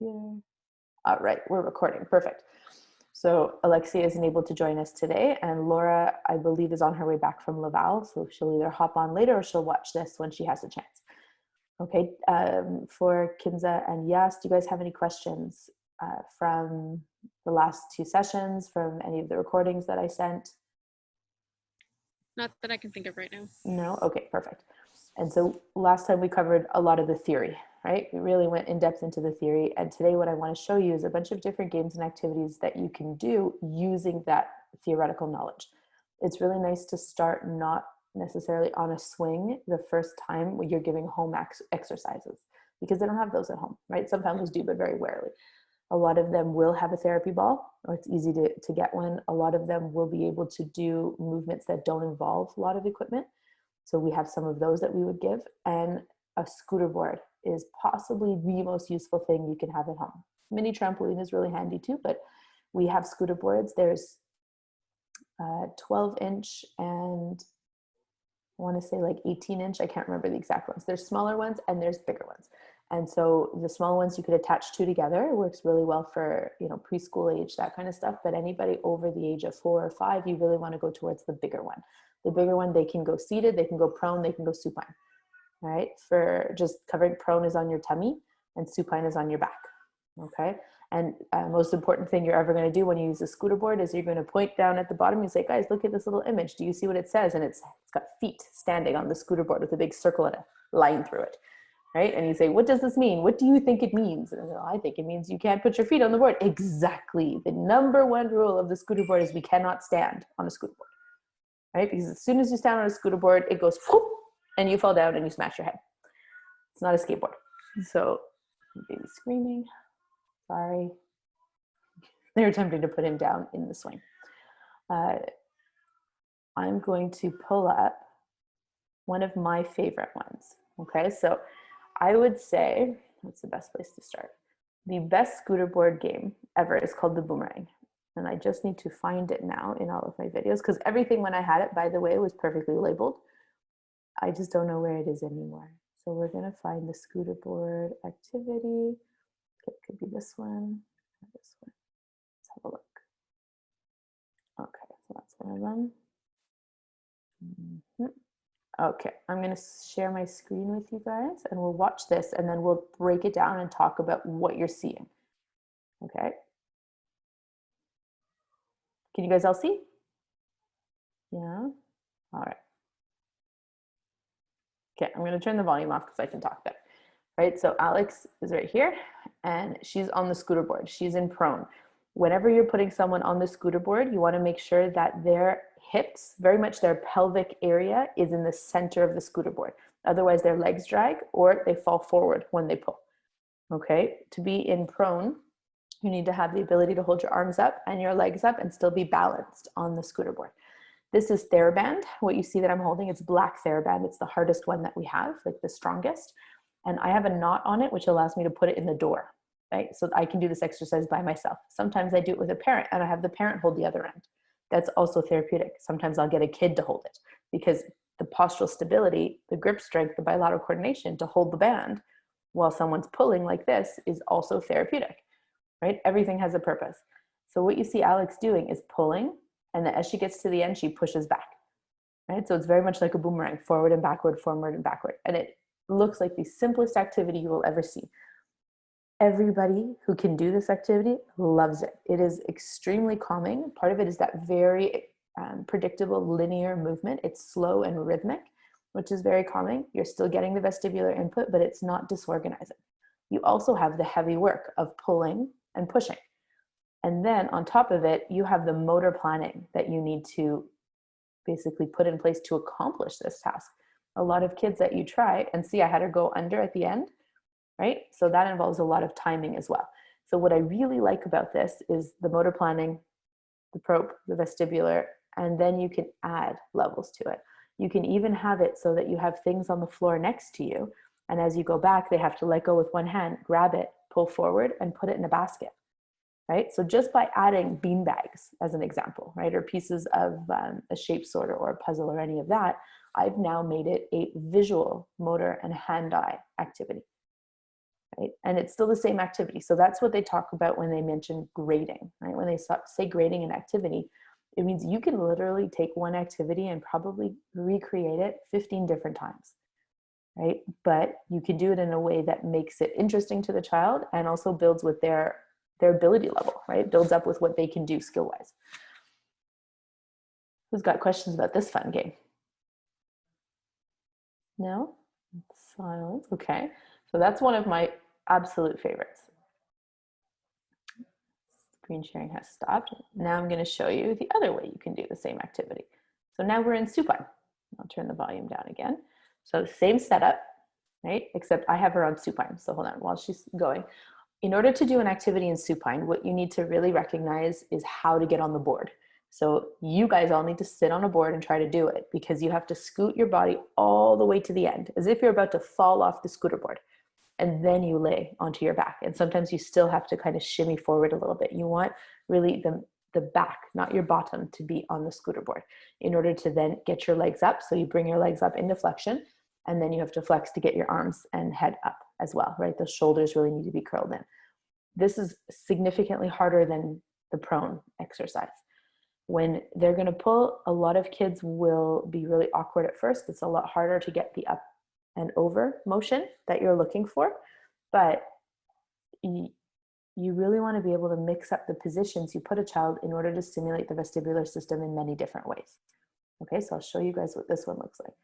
computer. All right, we're recording. Perfect. So Alexia isn't able to join us today, and Laura, I believe, is on her way back from Laval, so she'll either hop on later or she'll watch this when she has a chance. Okay, for Kinza and Yas, do you guys have any questions from the last two sessions, from any of the recordings that I sent? Not that I can think of right now. No? Okay, perfect. And so last time we covered a lot of the theory, right? We really went in depth into the theory. And today what I want to show you is a bunch of different games and activities that you can do using that theoretical knowledge. It's really nice to start not necessarily on a swing the first time when you're giving home exercises, because they don't have those at home, right? Some families do, but very rarely. A lot of them will have a therapy ball, or it's easy to get one. A lot of them will be able to do movements that don't involve a lot of equipment. So we have some of those that we would give. And a scooter board is possibly the most useful thing you can have at home. Mini trampoline is really handy too, but we have scooter boards. There's 12-inch and I want to say like 18-inch. I can't remember the exact ones. There's smaller ones and there's bigger ones. And so the small ones you could attach two together. It works really well for, preschool age, that kind of stuff. But anybody over the age of 4 or 5, you really want to go towards the bigger one. The bigger one, they can go seated, they can go prone, they can go supine. All right, for just covering, prone is on your tummy and supine is on your back. Okay, and most important thing you're ever going to do when you use a scooter board is you're going to point down at the bottom and say, guys, look at this little image. Do you see what it says? And it's got feet standing on the scooter board with a big circle and a line through it. Right? And you say, what does this mean? What do you think it means? And I think it means you can't put your feet on the board. Exactly. The number one rule of the scooter board is we cannot stand on a scooter board. Right? Because as soon as you stand on a scooter board, it goes whoop, and you fall down and you smash your head. It's not a skateboard. So, baby's screaming. Sorry. They're attempting to put him down in the swing. I'm going to pull up one of my favorite ones. Okay, so I would say, what's the best place to start? The best scooter board game ever is called the Boomerang. And I just need to find it now in all of my videos, because everything when I had it, by the way, was perfectly labeled. I just don't know where it is anymore. So we're going to find the scooter board activity. It could be this one or this one. Let's have a look. Okay, so that's one of them. Okay, I'm going to share my screen with you guys and we'll watch this and then we'll break it down and talk about what you're seeing. Okay. Can you guys all see? Yeah. All right. Okay, I'm going to turn the volume off because I can talk better. Right, so Alex is right here and she's on the scooter board. She's in prone. Whenever you're putting someone on the scooter board, you want to make sure that their hips, very much their pelvic area, is in the center of the scooter board. Otherwise, their legs drag or they fall forward when they pull. Okay, to be in prone, you need to have the ability to hold your arms up and your legs up and still be balanced on the scooter board. This is TheraBand. What you see that I'm holding is black TheraBand. It's the hardest one that we have, like the strongest. And I have a knot on it, which allows me to put it in the door, right? So I can do this exercise by myself. Sometimes I do it with a parent and I have the parent hold the other end. That's also therapeutic. Sometimes I'll get a kid to hold it because the postural stability, the grip strength, the bilateral coordination to hold the band while someone's pulling like this is also therapeutic, right? Everything has a purpose. So what you see Alex doing is pulling, and then as she gets to the end, she pushes back, right? So it's very much like a boomerang, forward and backward, forward and backward. And it looks like the simplest activity you will ever see. Everybody who can do this activity loves it. It is extremely calming. Part of it is that very predictable linear movement. It's slow and rhythmic, which is very calming. You're still getting the vestibular input, but it's not disorganizing. You also have the heavy work of pulling and pushing. And then on top of it, you have the motor planning that you need to basically put in place to accomplish this task. A lot of kids that you try and see, I had her go under at the end, right? So that involves a lot of timing as well. So what I really like about this is the motor planning, the probe, the vestibular, and then you can add levels to it. You can even have it so that you have things on the floor next to you. And as you go back, they have to let go with one hand, grab it, pull forward, and put it in a basket, right? So just by adding bean bags as an example, right? Or pieces of a shape sorter or a puzzle or any of that, I've now made it a visual motor and hand-eye activity, right? And it's still the same activity. So that's what they talk about when they mention grading, right? When they say grading an activity, it means you can literally take one activity and probably recreate it 15 different times, right? But you can do it in a way that makes it interesting to the child and also builds with their ability level, right? Builds up with what they can do skill-wise. Who's got questions about this fun game? No? Silence. Okay. So that's one of my absolute favorites. Screen sharing has stopped. Now I'm going to show you the other way you can do the same activity. So now we're in supine. I'll turn the volume down again. So same setup, right? Except I have her on supine. So hold on while she's going. In order to do an activity in supine, what you need to really recognize is how to get on the board. So you guys all need to sit on a board and try to do it, because you have to scoot your body all the way to the end, as if you're about to fall off the scooter board. And then you lay onto your back. And sometimes you still have to kind of shimmy forward a little bit. You want really the back, not your bottom, to be on the scooter board in order to then get your legs up. So you bring your legs up into flexion, and then you have to flex to get your arms and head up as well, right? Those shoulders really need to be curled in. This is significantly harder than the prone exercise. When they're going to pull, a lot of kids will be really awkward at first. It's a lot harder to get the up and over motion that you're looking for, but you really want to be able to mix up the positions you put a child in order to stimulate the vestibular system in many different ways. Okay, so I'll show you guys what this one looks like.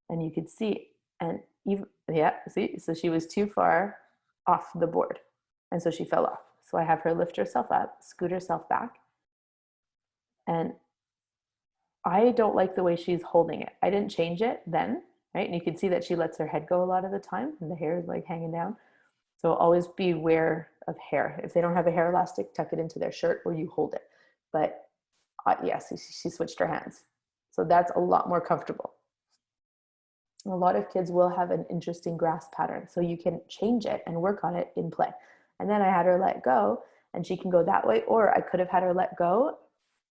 And you can see, and even, yeah, see, so she was too far off the board, and so she fell off. So I have her lift herself up, scoot herself back, and I don't like the way she's holding it. I didn't change it then, right? And you can see that she lets her head go a lot of the time, and the hair is like hanging down. So always be aware of hair. If they don't have a hair elastic, tuck it into their shirt or you hold it. But yes, she switched her hands. So that's a lot more comfortable. A lot of kids will have an interesting grasp pattern, so you can change it and work on it in play. And then I had her let go, and she can go that way, or I could have had her let go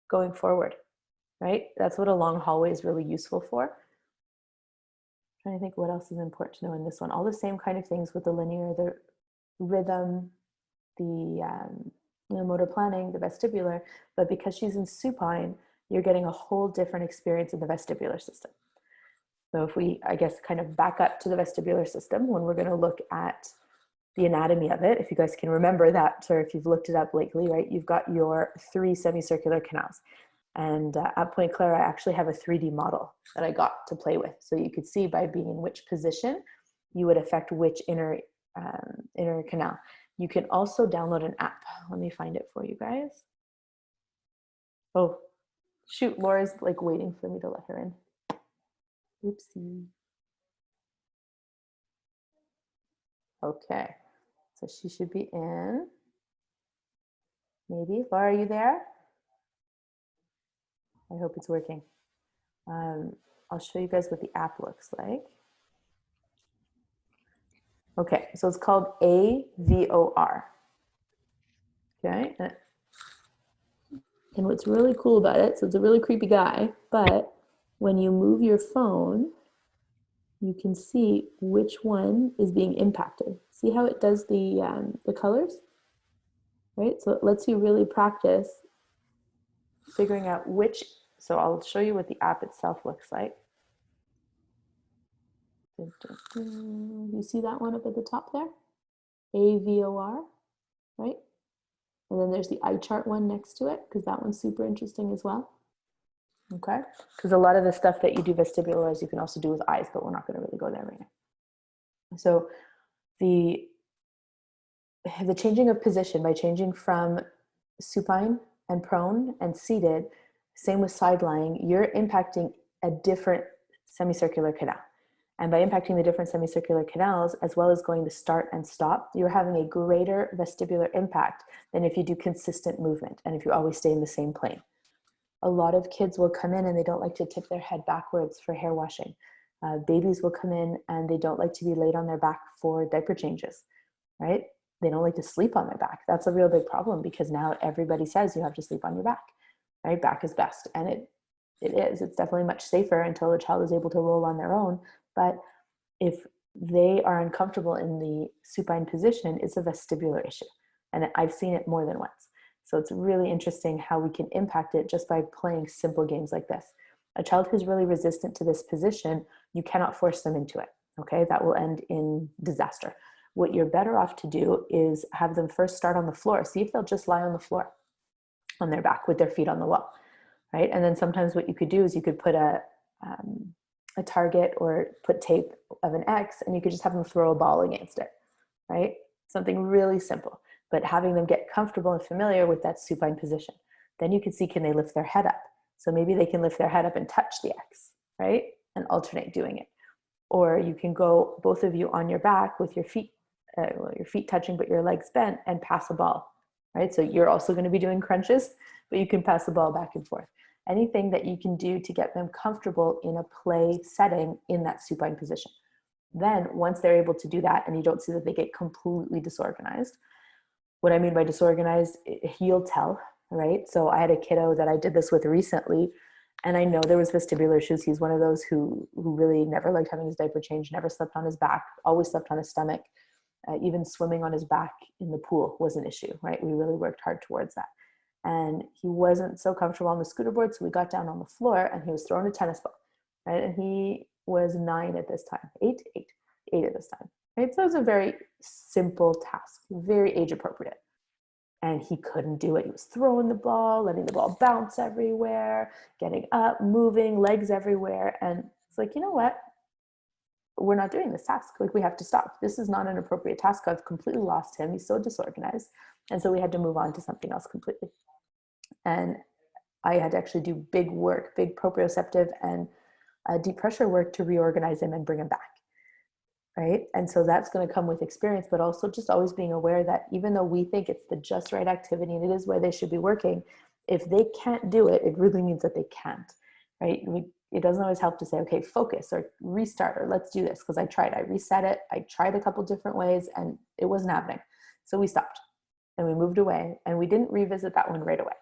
going forward, right? That's what a long hallway is really useful for. I'm trying to think what else is important to know in this one. All the same kind of things with the linear, the rhythm, the motor planning, the vestibular, but because she's in supine, you're getting a whole different experience in the vestibular system. So if we, I guess, kind of back up to the vestibular system, when we're going to look at the anatomy of it, if you guys can remember that, or if you've looked it up lately, right, you've got your 3 semicircular canals. And at Point Claire, I actually have a 3D model that I got to play with. So you could see by being in which position, you would affect which inner canal. You can also download an app. Let me find it for you guys. Oh, shoot, Laura's like waiting for me to let her in. Oopsie. Okay, so she should be in. Maybe. Laura, are you there? I hope it's working. I'll show you guys what the app looks like. Okay, so it's called AVOR. Okay, and what's really cool about it, so it's a really creepy guy, but when you move your phone, you can see which one is being impacted. See how it does the colors? Right, so it lets you really practice figuring out which, so I'll show you what the app itself looks like. You see that one up at the top there? AVOR, right? And then there's the eye chart one next to it, because that one's super interesting as well. Okay, because a lot of the stuff that you do vestibular-wise, you can also do with eyes, but we're not going to really go there right now. So the changing of position, by changing from supine and prone and seated, same with side lying, you're impacting a different semicircular canal. And by impacting the different semicircular canals, as well as going to start and stop, you're having a greater vestibular impact than if you do consistent movement and if you always stay in the same plane. A lot of kids will come in and they don't like to tip their head backwards for hair washing. Babies will come in and they don't like to be laid on their back for diaper changes, right? They don't like to sleep on their back. That's a real big problem, because now everybody says you have to sleep on your back, right? Back is best. And it is. It's definitely much safer until the child is able to roll on their own. But if they are uncomfortable in the supine position is a vestibular issue. And I've seen it more than once. So it's really interesting how we can impact it just by playing simple games like this. A child who's really resistant to this position, you cannot force them into it. Okay, that will end in disaster. What you're better off to do is have them first start on the floor. See if they'll just lie on the floor on their back with their feet on the wall, right? And then sometimes what you could do is you could put a target or put tape of an X, and you could just have them throw a ball against it, right? Something really simple, but having them get comfortable and familiar with that supine position. Then you can see, can they lift their head up? So maybe they can lift their head up and touch the X, right? And alternate doing it. Or you can go both of you on your back with your feet touching, but your legs bent, and pass a ball, right? So you're also going to be doing crunches, but you can pass the ball back and forth. Anything that you can do to get them comfortable in a play setting in that supine position. Then once they're able to do that and you don't see that they get completely disorganized, what I mean by disorganized, you'll tell, right? So I had a kiddo that I did this with recently, and I know there was vestibular issues. He's one of those who really never liked having his diaper changed, never slept on his back, always slept on his stomach. Even swimming on his back in the pool was an issue, right? We really worked hard towards that. And he wasn't so comfortable on the scooter board, so we got down on the floor and he was throwing a tennis ball, right? And he was 9 at this time, 8 at this time, right? So it was a very simple task, very age appropriate. And he couldn't do it. He was throwing the ball, letting the ball bounce everywhere, getting up, moving, legs everywhere. And it's like, you know what? We're not doing this task. Like, we have to stop. This is not an appropriate task. I've completely lost him. He's so disorganized. And so we had to move on to something else completely. And I had to actually do big work, big proprioceptive and deep pressure work to reorganize him and bring him back. Right. And so that's going to come with experience, but also just always being aware that even though we think it's the just right activity and it is where they should be working, if they can't do it, it really means that they can't. Right. It doesn't always help to say, okay, focus or restart or let's do this. Because I reset it. I tried a couple different ways and it wasn't happening. So we stopped and we moved away, and we didn't revisit that one right away.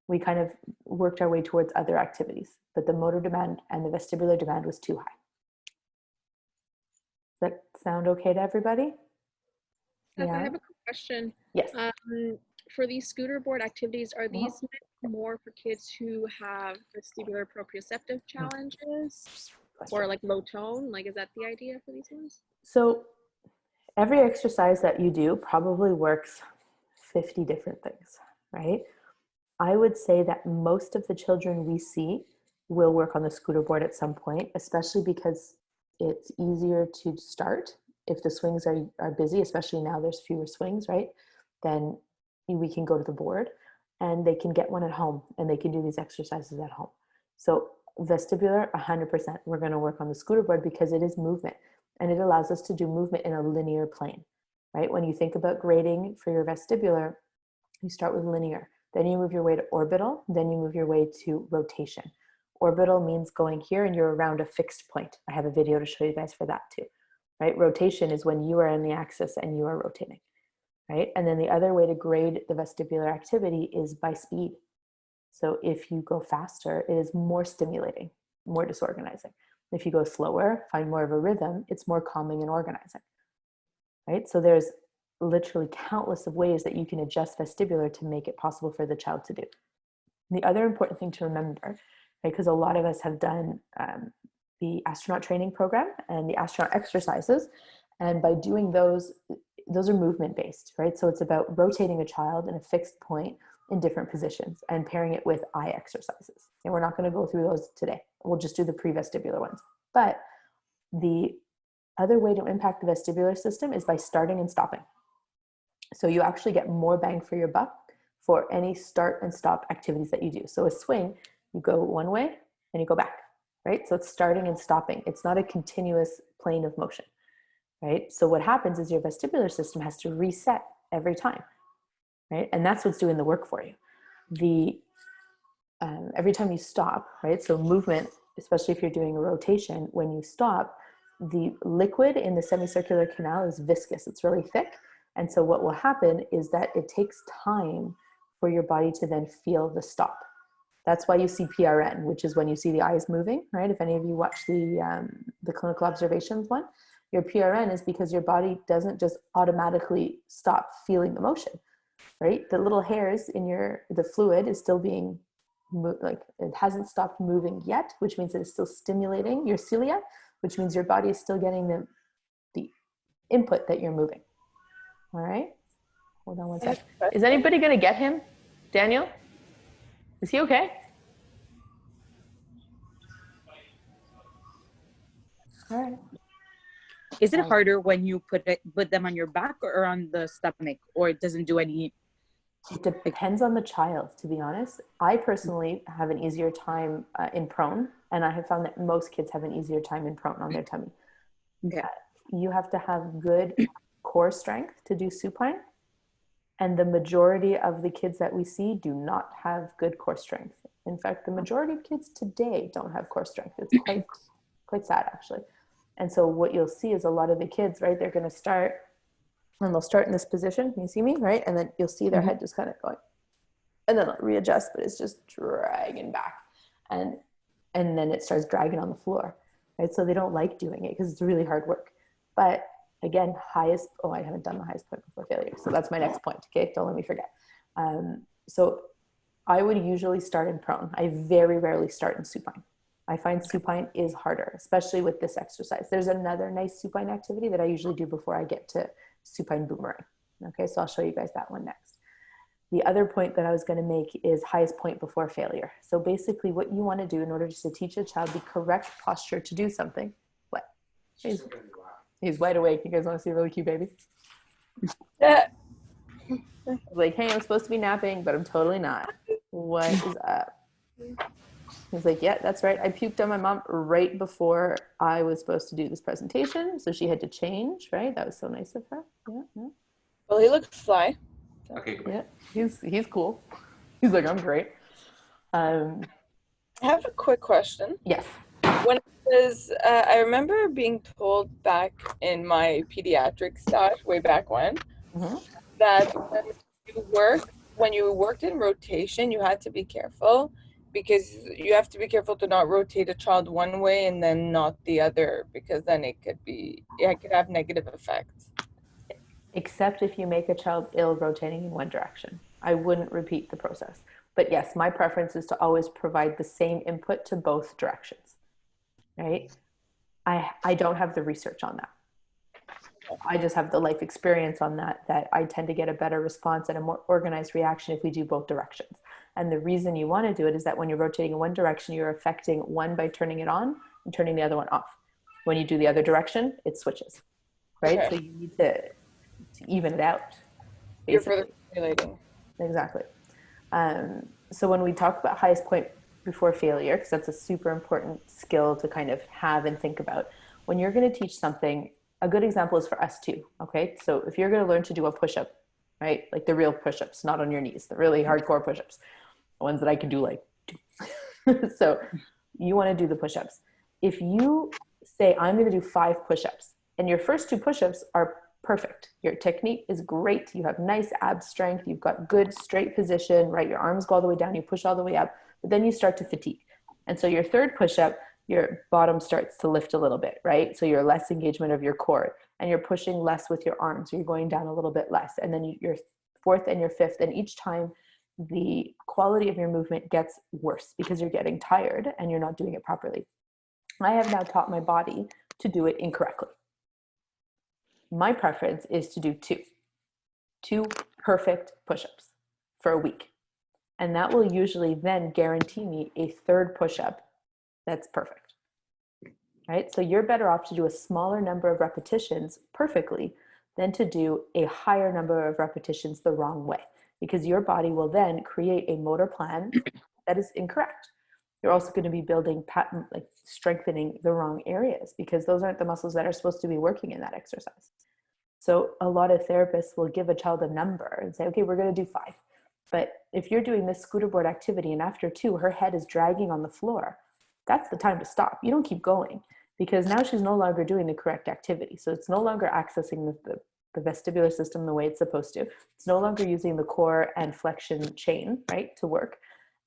We kind of worked our way towards other activities, but the motor demand and the vestibular demand was too high. Does that sound okay to everybody? I have a quick question. Yes. For these scooter board activities, are these meant more for kids who have vestibular proprioceptive challenges or like low tone? Like, is that the idea for these ones? So every exercise that you do probably works 50 different things, right? I would say that most of the children we see will work on the scooter board at some point, especially because it's easier to start if the swings are busy, especially now there's fewer swings, right? Then we can go to the board and they can get one at home and they can do these exercises at home. So vestibular, 100%, we're going to work on the scooter board because it is movement and it allows us to do movement in a linear plane, right? When you think about grading for your vestibular, you start with linear, then you move your way to orbital, then you move your way to rotation. Orbital means going here and you're around a fixed point. I have a video to show you guys for that too, right? Rotation is when you are in the axis and you are rotating, right? And then the other way to grade the vestibular activity is by speed. So if you go faster, it is more stimulating, more disorganizing. If you go slower, find more of a rhythm, it's more calming and organizing, right? So there's literally countless of ways that you can adjust vestibular to make it possible for the child to do. The other important thing to remember, right, because a lot of us have done the astronaut training program and the astronaut exercises, and by doing those are movement based, right? So it's about rotating a child in a fixed point in different positions and pairing it with eye exercises. And we're not going to go through those today. We'll just do the pre-vestibular ones. But the other way to impact the vestibular system is by starting and stopping. So you actually get more bang for your buck for any start and stop activities that you do. So a swing, you go one way and you go back, right? So it's starting and stopping. It's not a continuous plane of motion, right? So what happens is your vestibular system has to reset every time, right? And that's what's doing the work for you. Every time you stop, right? So movement, especially if you're doing a rotation, when you stop, the liquid in the semicircular canal is viscous. It's really thick. And so what will happen is that it takes time for your body to then feel the stop. That's why you see PRN, which is when you see the eyes moving, right? If any of you watch the clinical observations one, Your PRN is because your body doesn't just automatically stop feeling the motion, right? The little hairs in the fluid is still being like it hasn't stopped moving yet, which means it's still stimulating your cilia, which means your body is still getting the input that you're moving. All right, hold on one second. Is anybody gonna get him? Daniel, is he okay? All right. Is it harder when you put them on your back or on the stomach, or it doesn't do any? It depends on the child, to be honest. I personally have an easier time in prone, and I have found that most kids have an easier time in prone on their tummy. Okay. You have to have good core strength to do supine, and the majority of the kids that we see do not have good core strength. In fact, the majority of kids today don't have core strength. It's quite sad, actually. And so what you'll see is a lot of the kids, right, they're going to start, and they'll start in this position. You see me, right? And then you'll see their head just kind of going, and then it'll readjust, but it's just dragging back. And then it starts dragging on the floor, right? So they don't like doing it because it's really hard work. But again, I haven't done the highest point before failure. So that's my next point, okay? Don't let me forget. So I would usually start in prone. I very rarely start in supine. I find supine is harder, especially with this exercise. There's another nice supine activity that I usually do before I get to supine boomerang. Okay, so I'll show you guys that one next. The other point that I was going to make is highest point before failure. So basically what you want to do in order just to teach a child the correct posture to do something. What? He's wide awake. You guys want to see a really cute baby? Like, hey, I'm supposed to be napping, but I'm totally not. What is up? He's like, yeah, that's right. I puked on my mom right before I was supposed to do this presentation. So she had to change, right? That was so nice of her. Yeah. Well, he looks fly. Okay, Yeah, he's cool. He's like, I'm great. I have a quick question. Yes. When it says, I remember being told back in my pediatric staff way back when, that when you worked in rotation, you had to be careful, because you have to be careful to not rotate a child one way and then not the other, because then it could have negative effects. Except if you make a child ill rotating in one direction. I wouldn't repeat the process. But yes, my preference is to always provide the same input to both directions, right? I don't have the research on that. I just have the life experience on that I tend to get a better response and a more organized reaction if we do both directions. And the reason you want to do it is that when you're rotating in one direction, you're affecting one by turning it on and turning the other one off. When you do the other direction, it switches, right? Okay. So you need to even it out. You're further stimulating. Exactly. So when we talk about highest point before failure, because that's a super important skill to kind of have and think about, when you're going to teach something, a good example is for us too, okay? So if you're going to learn to do a push-up, right? Like the real push-ups, not on your knees, the really hardcore push-ups, the ones that I can do like, so you want to do the push-ups. If you say, I'm going to do 5 push-ups, and your first 2 push-ups are perfect. Your technique is great. You have nice ab strength. You've got good straight position, right? Your arms go all the way down. You push all the way up, but then you start to fatigue. And so your third push-up, your bottom starts to lift a little bit, right? So you're less engagement of your core, and you're pushing less with your arms. So you're going down a little bit less. And then your fourth and your fifth, and each time the quality of your movement gets worse because you're getting tired and you're not doing it properly. I have now taught my body to do it incorrectly. My preference is to do 2 perfect push-ups for a week. And that will usually then guarantee me a third push-up that's perfect, right? So you're better off to do a smaller number of repetitions perfectly than to do a higher number of repetitions the wrong way, because your body will then create a motor plan that is incorrect. You're also going to be building pattern, like strengthening the wrong areas, because those aren't the muscles that are supposed to be working in that exercise. So a lot of therapists will give a child a number and say, okay, we're going to do 5. But if you're doing this scooter board activity and after 2, her head is dragging on the floor, that's the time to stop. You don't keep going, because now she's no longer doing the correct activity. So it's no longer accessing the vestibular system the way it's supposed to. It's no longer using the core and flexion chain, right, to work.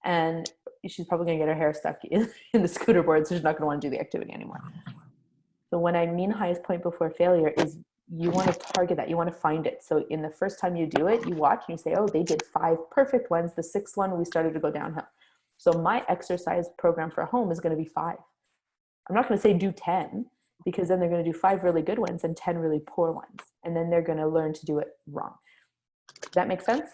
And she's probably going to get her hair stuck in the scooter board, so she's not going to want to do the activity anymore. So when I mean highest point before failure is you want to target that, you want to find it. So in the first time you do it, you watch and you say, oh, they did 5 perfect ones. The 6th one, we started to go downhill. So my exercise program for home is going to be 5. I'm not going to say do 10, because then they're going to do 5 really good ones and 10 really poor ones. And then they're going to learn to do it wrong. Does that make sense?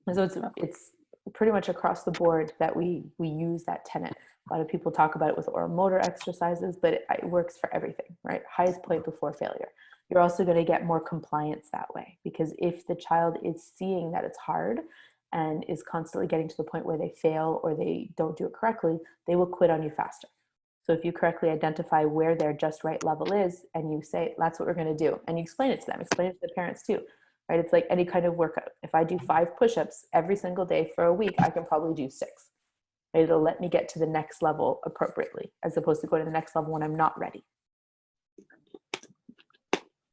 And so it's pretty much across the board that we use that tenet. A lot of people talk about it with oral motor exercises, but it works for everything, right? Highest point before failure. You're also going to get more compliance that way, because if the child is seeing that it's hard and is constantly getting to the point where they fail or they don't do it correctly, they will quit on you faster. So if you correctly identify where their just right level is and you say, that's what we're going to do, and you explain it to them, explain it to the parents too, right? It's like any kind of workout. If I do 5 push-ups every single day for a week, I can probably do 6. Right? It'll let me get to the next level appropriately, as opposed to going to the next level when I'm not ready.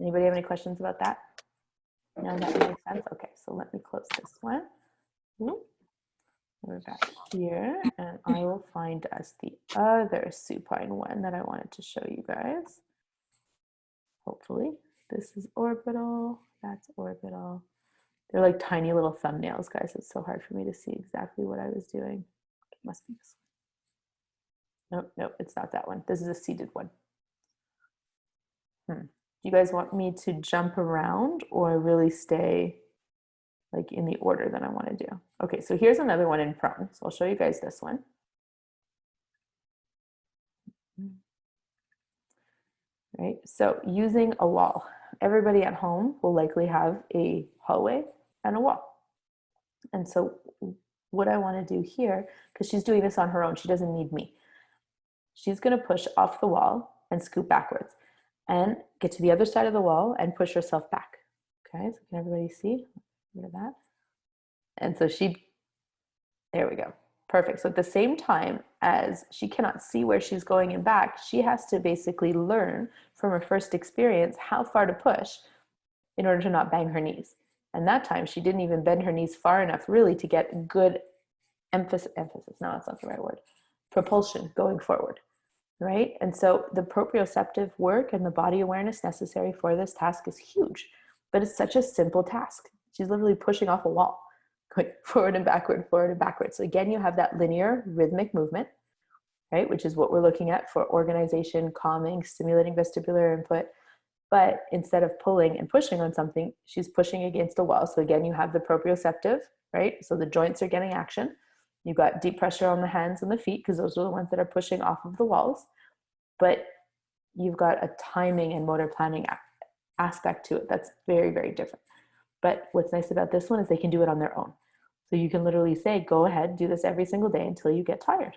Anybody have any questions about that? No, that makes sense. Okay, so let me close this one. We're back here, and I will find us the other supine one that I wanted to show you guys. Hopefully, this is orbital, that's orbital. They're like tiny little thumbnails, guys. It's so hard for me to see exactly what I was doing. It must be this one. Nope, it's not that one. This is a seated one. Do you guys want me to jump around or really stay like in the order that I want to do? Okay, so here's another one in prone. So I'll show you guys this one. Right, so using a wall. Everybody at home will likely have a hallway and a wall. And so what I want to do here, because she's doing this on her own, she doesn't need me. She's going to push off the wall and scoot backwards and get to the other side of the wall and push herself back. Okay, so can everybody see? Look at that. And so there we go. Perfect. So at the same time as she cannot see where she's going and back, she has to basically learn from her first experience how far to push in order to not bang her knees. And that time she didn't even bend her knees far enough really to get good emphasis, no, that's not the right word, propulsion going forward, right? And so the proprioceptive work and the body awareness necessary for this task is huge, but it's such a simple task. She's literally pushing off a wall, going forward and backward, forward and backward. So again, you have that linear rhythmic movement, right? Which is what we're looking at for organization, calming, stimulating vestibular input. But instead of pulling and pushing on something, she's pushing against a wall. So again, you have the proprioceptive, right? So the joints are getting action. You've got deep pressure on the hands and the feet, because those are the ones that are pushing off of the walls. But you've got a timing and motor planning aspect to it that's very, very different. But what's nice about this one is they can do it on their own. So you can literally say, go ahead, do this every single day until you get tired,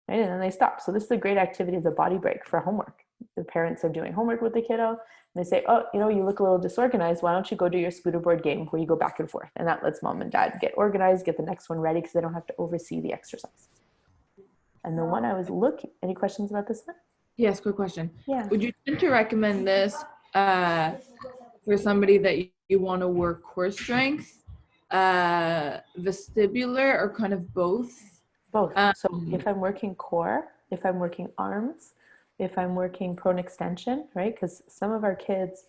right? And then they stop. So this is a great activity as a body break for homework. The parents are doing homework with the kiddo, and they say, oh, you know, you look a little disorganized. Why don't you go do your scooter board game where you go back and forth? And that lets mom and dad get organized, get the next one ready, because they don't have to oversee the exercise. And the one I was looking, any questions about this one? Yes, quick question. Yeah. Would you tend to recommend this for somebody that you want to work core strength, vestibular, or kind of both? Both. So if I'm working core, if I'm working arms, if I'm working prone extension, right? Because some of our kids,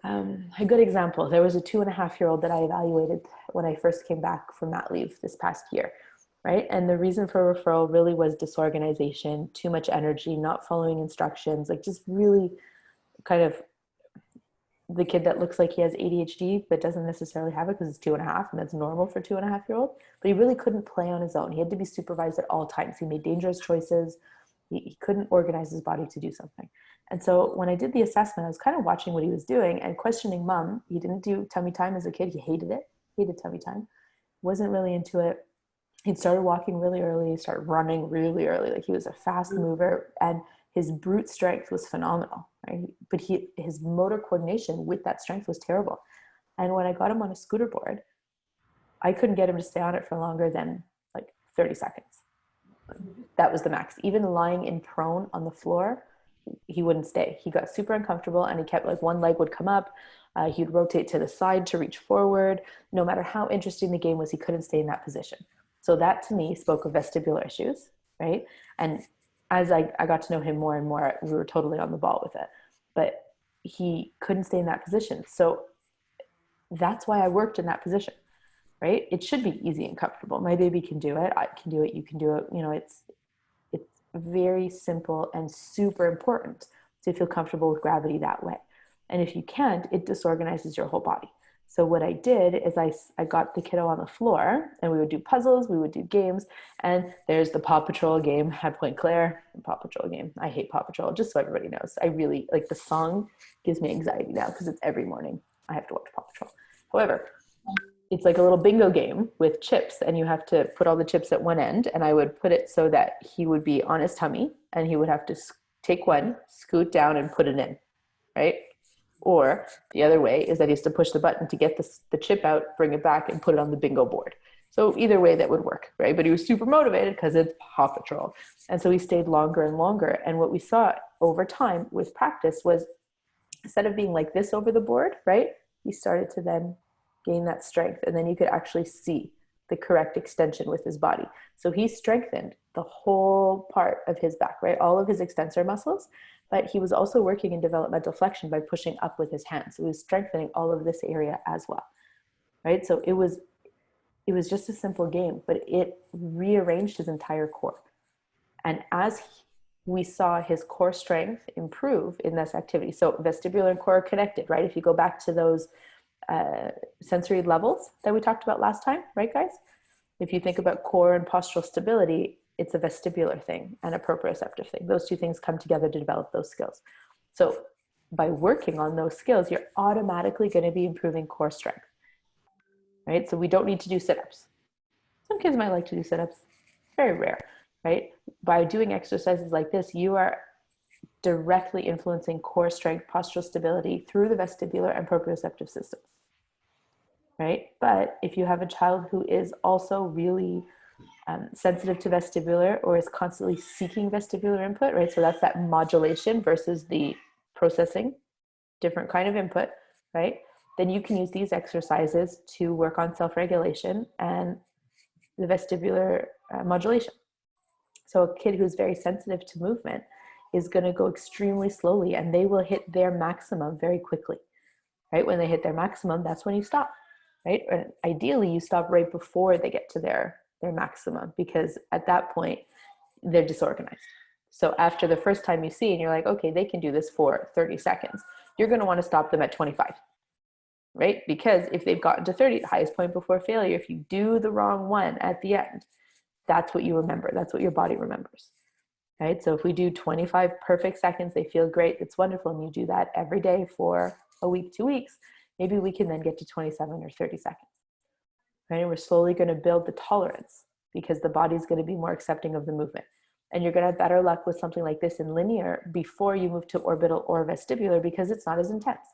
a good example, there was a 2.5-year-old that I evaluated when I first came back from mat leave this past year, right? And the reason for referral really was disorganization, too much energy, not following instructions, like just really kind of the kid that looks like he has ADHD but doesn't necessarily have it because it's 2.5, and that's normal for 2.5-year-old. But he really couldn't play on his own. He had to be supervised at all times. He made dangerous choices. He couldn't organize his body to do something. And so when I did the assessment, I was kind of watching what he was doing and questioning mom. He didn't do tummy time as a kid. He hated it. Hated tummy time. Wasn't really into it. He'd started walking really early. He started running really early. Like he was a fast mover, and his brute strength was phenomenal, right? But his motor coordination with that strength was terrible. And when I got him on a scooter board, I couldn't get him to stay on it for longer than like 30 seconds. That was the max. Even lying in prone on the floor, he wouldn't stay. He got super uncomfortable, and he kept, like, one leg would come up. He'd rotate to the side to reach forward. No matter how interesting the game was, he couldn't stay in that position. So that to me spoke of vestibular issues, right? And as I got to know him more and more, we were totally on the ball with it. But he couldn't stay in that position. So that's why I worked in that position, right? It should be easy and comfortable. My baby can do it. I can do it. You can do it. You know, it's very simple and super important to feel comfortable with gravity that way. And if you can't, it disorganizes your whole body. So what I did is I got the kiddo on the floor, and we would do puzzles, we would do games, and there's the Paw Patrol game at Point Claire, the Paw Patrol game. I hate Paw Patrol, just so everybody knows. I really, like, the song gives me anxiety now because it's every morning I have to watch Paw Patrol. However, it's like a little bingo game with chips, and you have to put all the chips at one end, and I would put it so that he would be on his tummy, and he would have to take one, scoot down, and put it in, right? Or the other way is that he has to push the button to get the chip out, bring it back, and put it on the bingo board. So either way that would work, right? But he was super motivated because it's Paw Patrol. And so he stayed longer and longer. And what we saw over time with practice was, instead of being like this over the board, right? He started to then gain that strength. And then you could actually see the correct extension with his body. So he strengthened the whole part of his back, right? All of his extensor muscles. But he was also working in developmental flexion by pushing up with his hands. So he was strengthening all of this area as well, right? So it was just a simple game, but it rearranged his entire core. And as we saw his core strength improve in this activity, so vestibular and core are connected, right? If you go back to those sensory levels that we talked about last time, right, guys? If you think about core and postural stability, it's a vestibular thing and a proprioceptive thing. Those two things come together to develop those skills. So by working on those skills, you're automatically going to be improving core strength, right? So we don't need to do sit-ups. Some kids might like to do sit-ups. Very rare, right? By doing exercises like this, you are directly influencing core strength, postural stability through the vestibular and proprioceptive systems, right? But if you have a child who is also really sensitive to vestibular or is constantly seeking vestibular input, right? So that's that modulation versus the processing, different kind of input, right? Then you can use these exercises to work on self-regulation and the vestibular modulation. So a kid who's very sensitive to movement is going to go extremely slowly, and they will hit their maximum very quickly, right? When they hit their maximum, that's when you stop, right? Or ideally, you stop right before they get to their maximum, because at that point, they're disorganized. So after the first time you see, and you're like, okay, they can do this for 30 seconds, you're going to want to stop them at 25, right? Because if they've gotten to 30, the highest point before failure, if you do the wrong one at the end, that's what you remember. That's what your body remembers, right? So if we do 25 perfect seconds, they feel great. It's wonderful. And you do that every day for a week, 2 weeks, maybe we can then get to 27 or 30 seconds, right? And we're slowly going to build the tolerance because the body's going to be more accepting of the movement. And you're going to have better luck with something like this in linear before you move to orbital or vestibular because it's not as intense.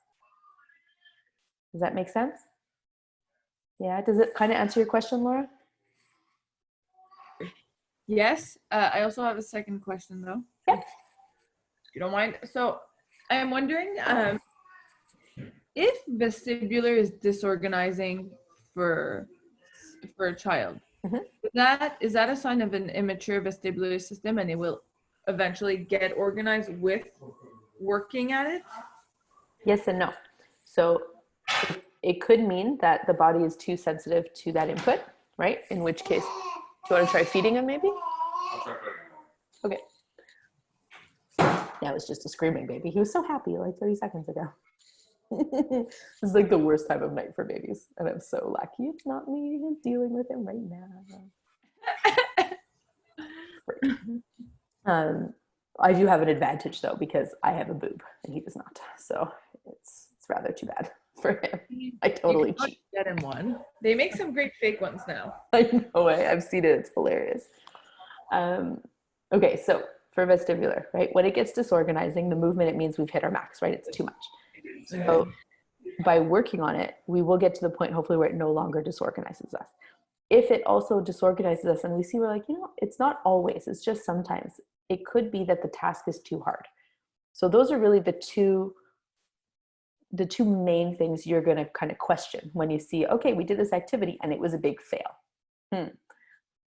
Does that make sense? Yeah. Does it kind of answer your question, Laura? Yes. I also have a second question though. Yeah. If you don't mind. So I'm wondering if vestibular is disorganizing for a child. Mm-hmm. Is that a sign of an immature vestibular system and it will eventually get organized with working at it? Yes and no. So it could mean that the body is too sensitive to that input, right? In which case, do you want to try feeding him maybe? I'll try feeding him. Okay. That was just a screaming baby. He was so happy like 30 seconds ago. This is like the worst time of night for babies. And I'm so lucky it's not me who's dealing with him right now. I do have an advantage though, because I have a boob and he does not. So it's rather too bad for him. I totally cheat. Get him one. They make some great fake ones now. I know, I've seen it. It's hilarious. Okay, so for vestibular, right? When it gets disorganizing, the movement, it means we've hit our max, right? It's too much. So by working on it, we will get to the point, hopefully, where it no longer disorganizes us. If it also disorganizes us and we see we're like, it's not always, it's just sometimes, it could be that the task is too hard. So those are really the two main things you're going to kind of question when you see, okay, we did this activity and it was a big fail.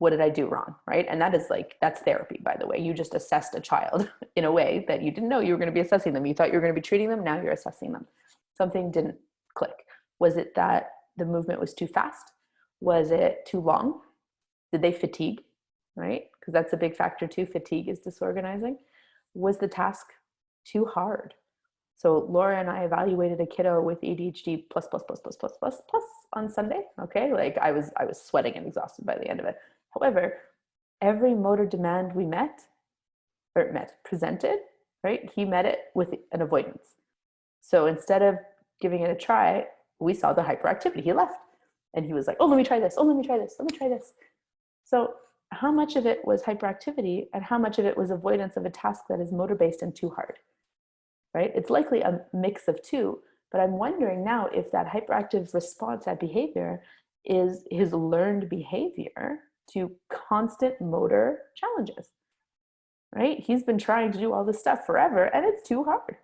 what did I do wrong, right? And that is like, that's therapy, by the way. You just assessed a child in a way that you didn't know you were going to be assessing them. You thought you were going to be treating them. Now you're assessing them. Something didn't click. Was it that the movement was too fast? Was it too long? Did they fatigue, right? Because that's a big factor too. Fatigue is disorganizing. Was the task too hard? So Laura and I evaluated a kiddo with ADHD plus on Sunday. Okay, like I was sweating and exhausted by the end of it. However, every motor demand we presented, right? He met it with an avoidance. So instead of giving it a try, we saw the hyperactivity. He left, and he was like, "Oh, let me try this. Oh, let me try this. Let me try this." So how much of it was hyperactivity, and how much of it was avoidance of a task that is motor based and too hard? Right? It's likely a mix of two, but I'm wondering now if that hyperactive response, that behavior, is his learned behavior to constant motor challenges, right? He's been trying to do all this stuff forever and it's too hard.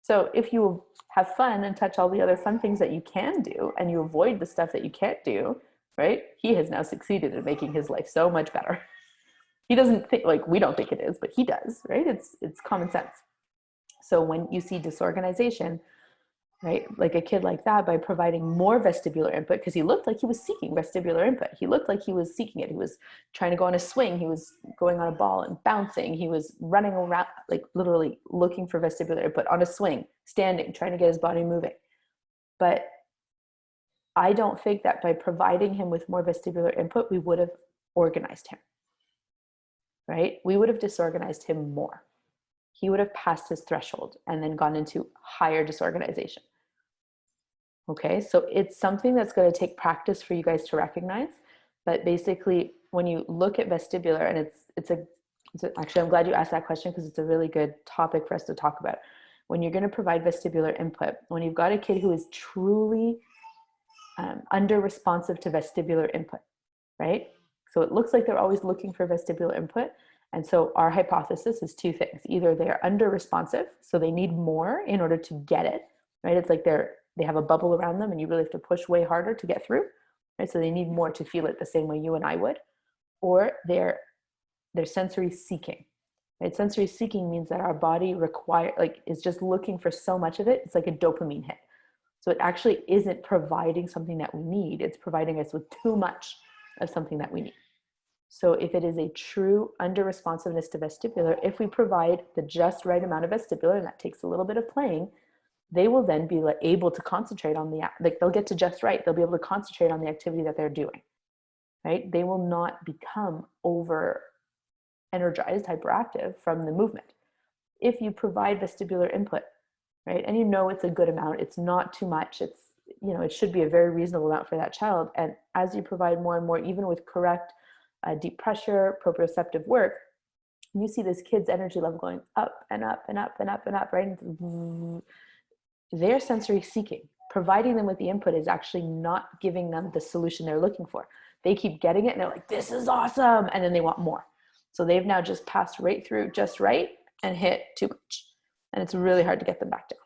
So if you have fun and touch all the other fun things that you can do and you avoid the stuff that you can't do, right? He has now succeeded in making his life so much better. He doesn't think, like we don't think it is, but he does, right? It's common sense. So when you see disorganization, right, like a kid like that, by providing more vestibular input, because he looked like he was seeking vestibular input. He looked like he was seeking it. He was trying to go on a swing. He was going on a ball and bouncing. He was running around, like literally looking for vestibular input on a swing, standing, trying to get his body moving. But I don't think that by providing him with more vestibular input, we would have organized him, right? We would have disorganized him more. He would have passed his threshold and then gone into higher disorganization. Okay, so it's something that's going to take practice for you guys to recognize. But basically, when you look at vestibular, and actually, I'm glad you asked that question because it's a really good topic for us to talk about. When you're going to provide vestibular input, when you've got a kid who is truly under responsive to vestibular input, right? So it looks like they're always looking for vestibular input. And so our hypothesis is two things. Either they're under responsive, so they need more in order to get it, right? It's like they have a bubble around them and you really have to push way harder to get through, right? So they need more to feel it the same way you and I would. Or they're sensory seeking, right? Sensory seeking means that our body is just looking for so much of it. It's like a dopamine hit. So it actually isn't providing something that we need. It's providing us with too much of something that we need. So if it is a true under responsiveness to vestibular, if we provide the just right amount of vestibular, and that takes a little bit of playing, they will then be able to concentrate on they'll get to just right. They'll be able to concentrate on the activity that they're doing, right? They will not become over energized, hyperactive from the movement. If you provide vestibular input, right? And you know it's a good amount, it's not too much, it should be a very reasonable amount for that child. And as you provide more and more, even with correct deep pressure, proprioceptive work, you see this kid's energy level going up and up and up and up and up, right? They're sensory seeking. Providing them with the input is actually not giving them the solution they're looking for. They keep getting it and they're like, this is awesome. And then they want more. So they've now just passed right through just right and hit too much. And it's really hard to get them back down.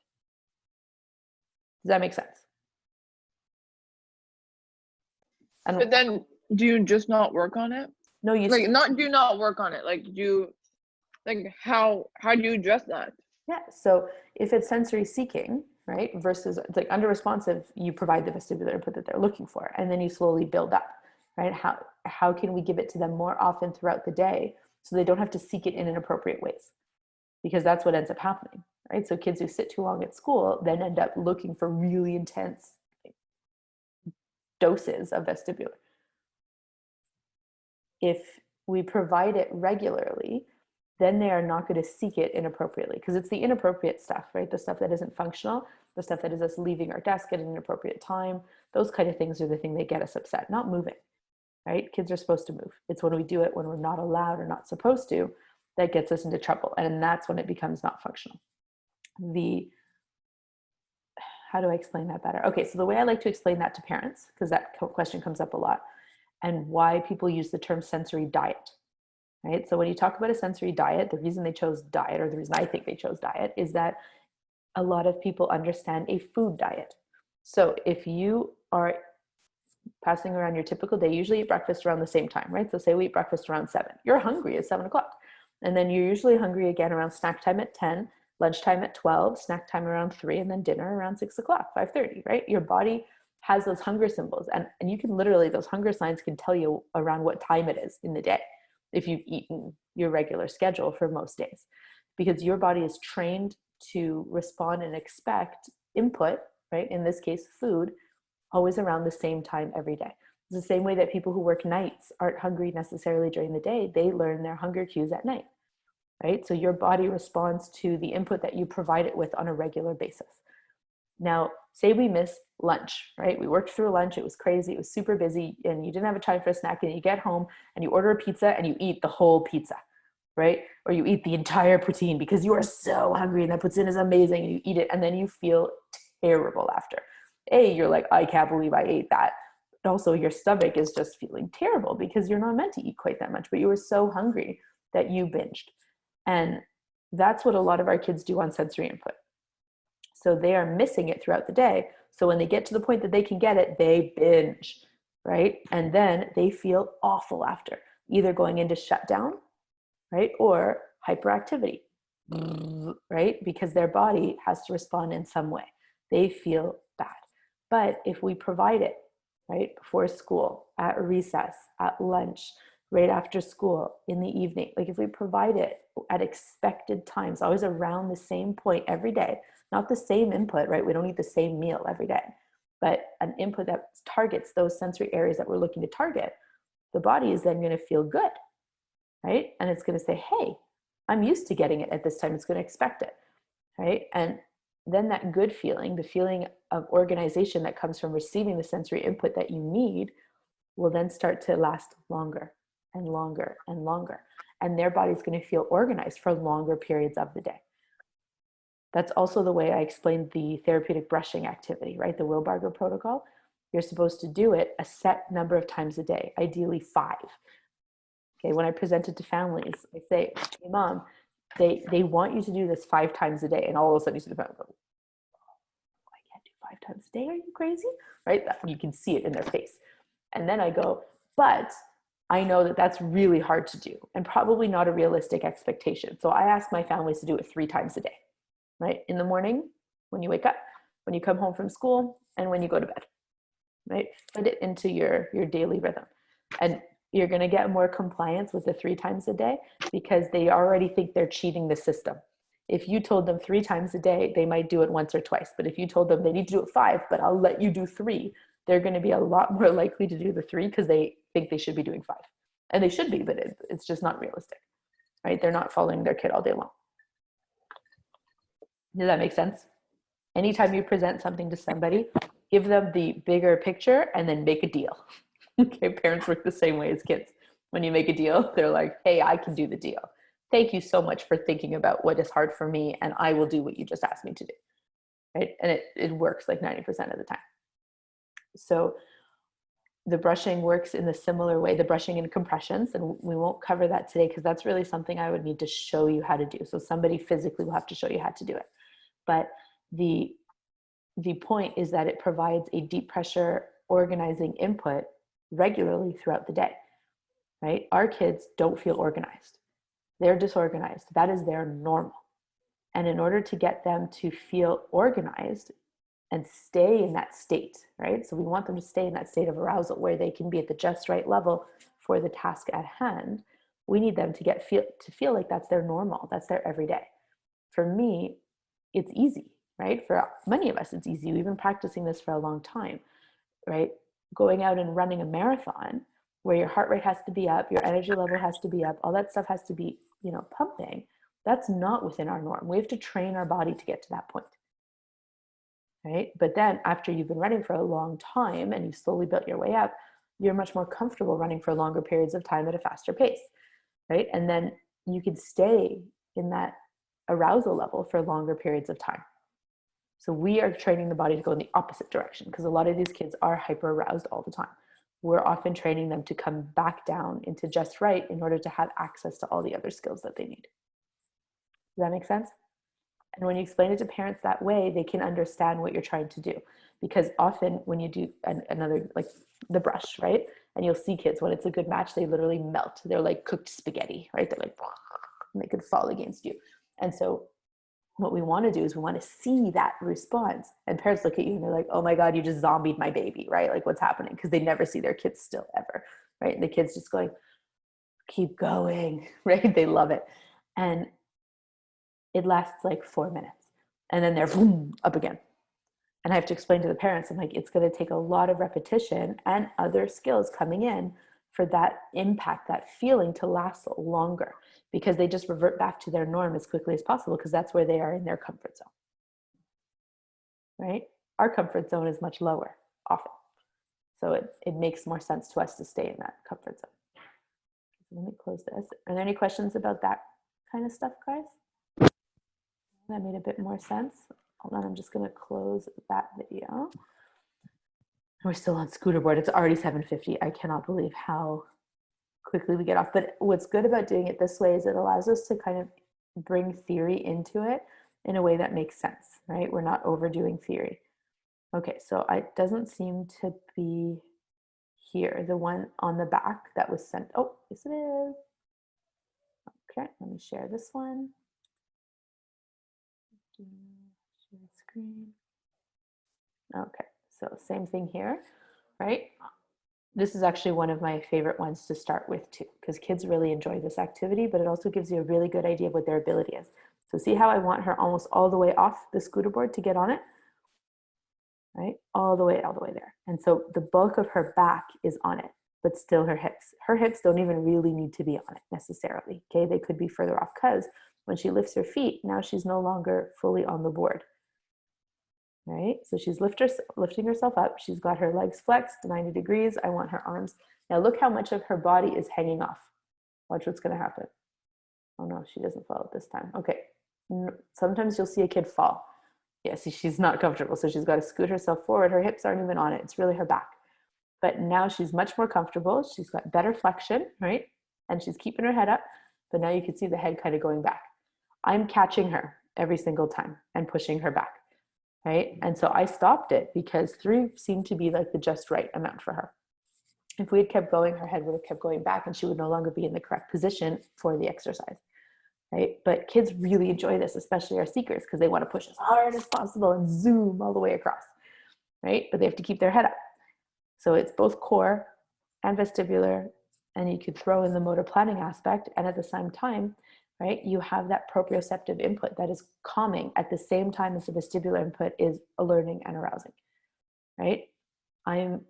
Does that make sense? And but then do you just not work on it? No, you not work on it. How do you address that? Yeah. So if it's sensory seeking, right, versus it's like under responsive, you provide the vestibular input that they're looking for, and then you slowly build up, right? How can we give it to them more often throughout the day so they don't have to seek it in inappropriate ways? Because that's what ends up happening, right? So kids who sit too long at school then end up looking for really intense doses of vestibular. If we provide it regularly, then they are not going to seek it inappropriately, because it's the inappropriate stuff, right? The stuff that isn't functional, the stuff that is us leaving our desk at an inappropriate time, those kind of things are the thing that get us upset, not moving, right? Kids are supposed to move. It's when we do it when we're not allowed or not supposed to that gets us into trouble. And that's when it becomes not functional. How do I explain that better? Okay, so the way I like to explain that to parents, because that question comes up a lot, and why people use the term sensory diet, right? So when you talk about a sensory diet, the reason they chose diet, or the reason I think they chose diet, is that a lot of people understand a food diet. So if you are passing around your typical day. Usually eat breakfast around the same time, right? So say we eat breakfast around 7. You're hungry at 7 o'clock. And then you're usually hungry again around snack time at 10, lunchtime at 12, snack time around 3, and then dinner around 6 o'clock, 5:30, right? Your body has those hunger symbols. And you can literally, those hunger signs can tell you around what time it is in the day if you've eaten your regular schedule for most days, because your body is trained to respond and expect input, right? In this case, food, always around the same time every day. It's the same way that people who work nights aren't hungry necessarily during the day. They learn their hunger cues at night, right? So your body responds to the input that you provide it with on a regular basis. Now, say we miss lunch, right? We worked through lunch. It was crazy. It was super busy and you didn't have a time for a snack, and you get home and you order a pizza and you eat the whole pizza, right? Or you eat the entire poutine because you are so hungry and that poutine is amazing, and you eat it and then you feel terrible after. You're like, I can't believe I ate that. But also your stomach is just feeling terrible because you're not meant to eat quite that much, but you were so hungry that you binged. And that's what a lot of our kids do on sensory input. So they are missing it throughout the day. So when they get to the point that they can get it, they binge, right? And then they feel awful after, either going into shutdown, right? Or hyperactivity, right? Because their body has to respond in some way. They feel bad. But if we provide it, right, before school, at recess, at lunch, right after school, in the evening, like if we provide it at expected times, always around the same point every day, not the same input, right? We don't eat the same meal every day, but an input that targets those sensory areas that we're looking to target, the body is then going to feel good, right? And it's going to say, hey, I'm used to getting it at this time. It's going to expect it, right? And then that good feeling, the feeling of organization that comes from receiving the sensory input that you need, will then start to last longer and longer and longer. And their body's going to feel organized for longer periods of the day. That's also the way I explained the therapeutic brushing activity, right? The Wilbarger protocol. You're supposed to do it a set number of times a day, ideally 5. Okay, when I present it to families, I say, hey, mom, they want you to do this 5 times a day. And all of a sudden you see the family go, I can't do 5 times a day. Are you crazy? Right? You can see it in their face. And then I go, but I know that that's really hard to do and probably not a realistic expectation. So I ask my families to do it 3 times a day, right? In the morning, when you wake up, when you come home from school, and when you go to bed, right? Fit it into your daily rhythm. And you're going to get more compliance with the 3 times a day because they already think they're cheating the system. If you told them 3 times a day, they might do it once or twice. But if you told them they need to do it 5, but I'll let you do 3, they're going to be a lot more likely to do the 3 because they think they should be doing 5. And they should be, but it's just not realistic, right? They're not following their kid all day long. Does that make sense? Anytime you present something to somebody, give them the bigger picture and then make a deal. Okay, parents work the same way as kids. When you make a deal, they're like, hey, I can do the deal. Thank you so much for thinking about what is hard for me, and I will do what you just asked me to do, right? And it works like 90% of the time. So the brushing works in a similar way, the brushing and compressions, and we won't cover that today because that's really something I would need to show you how to do. So somebody physically will have to show you how to do it. But the point is that it provides a deep pressure organizing input regularly throughout the day, right? Our kids don't feel organized. They're disorganized. That is their normal. And in order to get them to feel organized and stay in that state, right? So we want them to stay in that state of arousal where they can be at the just right level for the task at hand. We need them to feel like that's their normal, that's their everyday. For me, it's easy, right? For many of us, it's easy. We've been practicing this for a long time, right? Going out and running a marathon where your heart rate has to be up, your energy level has to be up, all that stuff has to be, pumping. That's not within our norm. We have to train our body to get to that point, right? But then after you've been running for a long time and you've slowly built your way up, you're much more comfortable running for longer periods of time at a faster pace, right? And then you can stay in that arousal level for longer periods of time. So we are training the body to go in the opposite direction because a lot of these kids are hyper aroused all the time. We're often training them to come back down into just right in order to have access to all the other skills that they need. Does that make sense? And when you explain it to parents that way, they can understand what you're trying to do. Because often when you do another, like the brush, right? And you'll see kids when it's a good match, they literally melt. They're like cooked spaghetti, right? They're like, and they could fall against you. And so what we want to do is we want to see that response. And parents look at you and they're like, oh my God, you just zombied my baby, right? Like what's happening? Because they never see their kids still ever, right? And the kid's just going, keep going, right? They love it. And it lasts like 4 minutes. And then they're boom, up again. And I have to explain to the parents, I'm like, it's going to take a lot of repetition and other skills coming in for that impact, that feeling to last longer, because they just revert back to their norm as quickly as possible because that's where they are in their comfort zone, right? Our comfort zone is much lower often. So it makes more sense to us to stay in that comfort zone. So let me close this. Are there any questions about that kind of stuff, guys? That made a bit more sense. Hold on, I'm just going to close that video. We're still on scooter board. It's already 7:50. I cannot believe how quickly we get off. But what's good about doing it this way is it allows us to kind of bring theory into it in a way that makes sense, right? We're not overdoing theory. Okay, so it doesn't seem to be here. The one on the back that was sent. Oh, yes it is. Okay, let me share this one. Share screen. Okay, so same thing here, right? This is actually one of my favorite ones to start with too, because kids really enjoy this activity, but it also gives you a really good idea of what their ability is. So see how I want her almost all the way off the scooter board to get on it, right? All the way there. And so the bulk of her back is on it, but still her hips. Her hips don't even really need to be on it necessarily, okay? They could be further off because when she lifts her feet, now she's no longer fully on the board. Right? So she's lifting herself up. She's got her legs flexed 90 degrees. I want her arms. Now look how much of her body is hanging off. Watch what's going to happen. Oh no, she doesn't fall at this time. Okay. Sometimes you'll see a kid fall. Yeah, see, she's not comfortable. So she's got to scoot herself forward. Her hips aren't even on it. It's really her back. But now she's much more comfortable. She's got better flexion, right? And she's keeping her head up. But now you can see the head kind of going back. I'm catching her every single time and pushing her back. Right? And so I stopped it because 3 seemed to be like the just right amount for her. If we had kept going, her head would have kept going back and she would no longer be in the correct position for the exercise, right? But kids really enjoy this, especially our seekers, because they want to push as hard as possible and zoom all the way across, right? But they have to keep their head up. So it's both core and vestibular, and you could throw in the motor planning aspect, and at the same time, right, you have that proprioceptive input that is calming at the same time as the vestibular input is alerting and arousing, right? I'm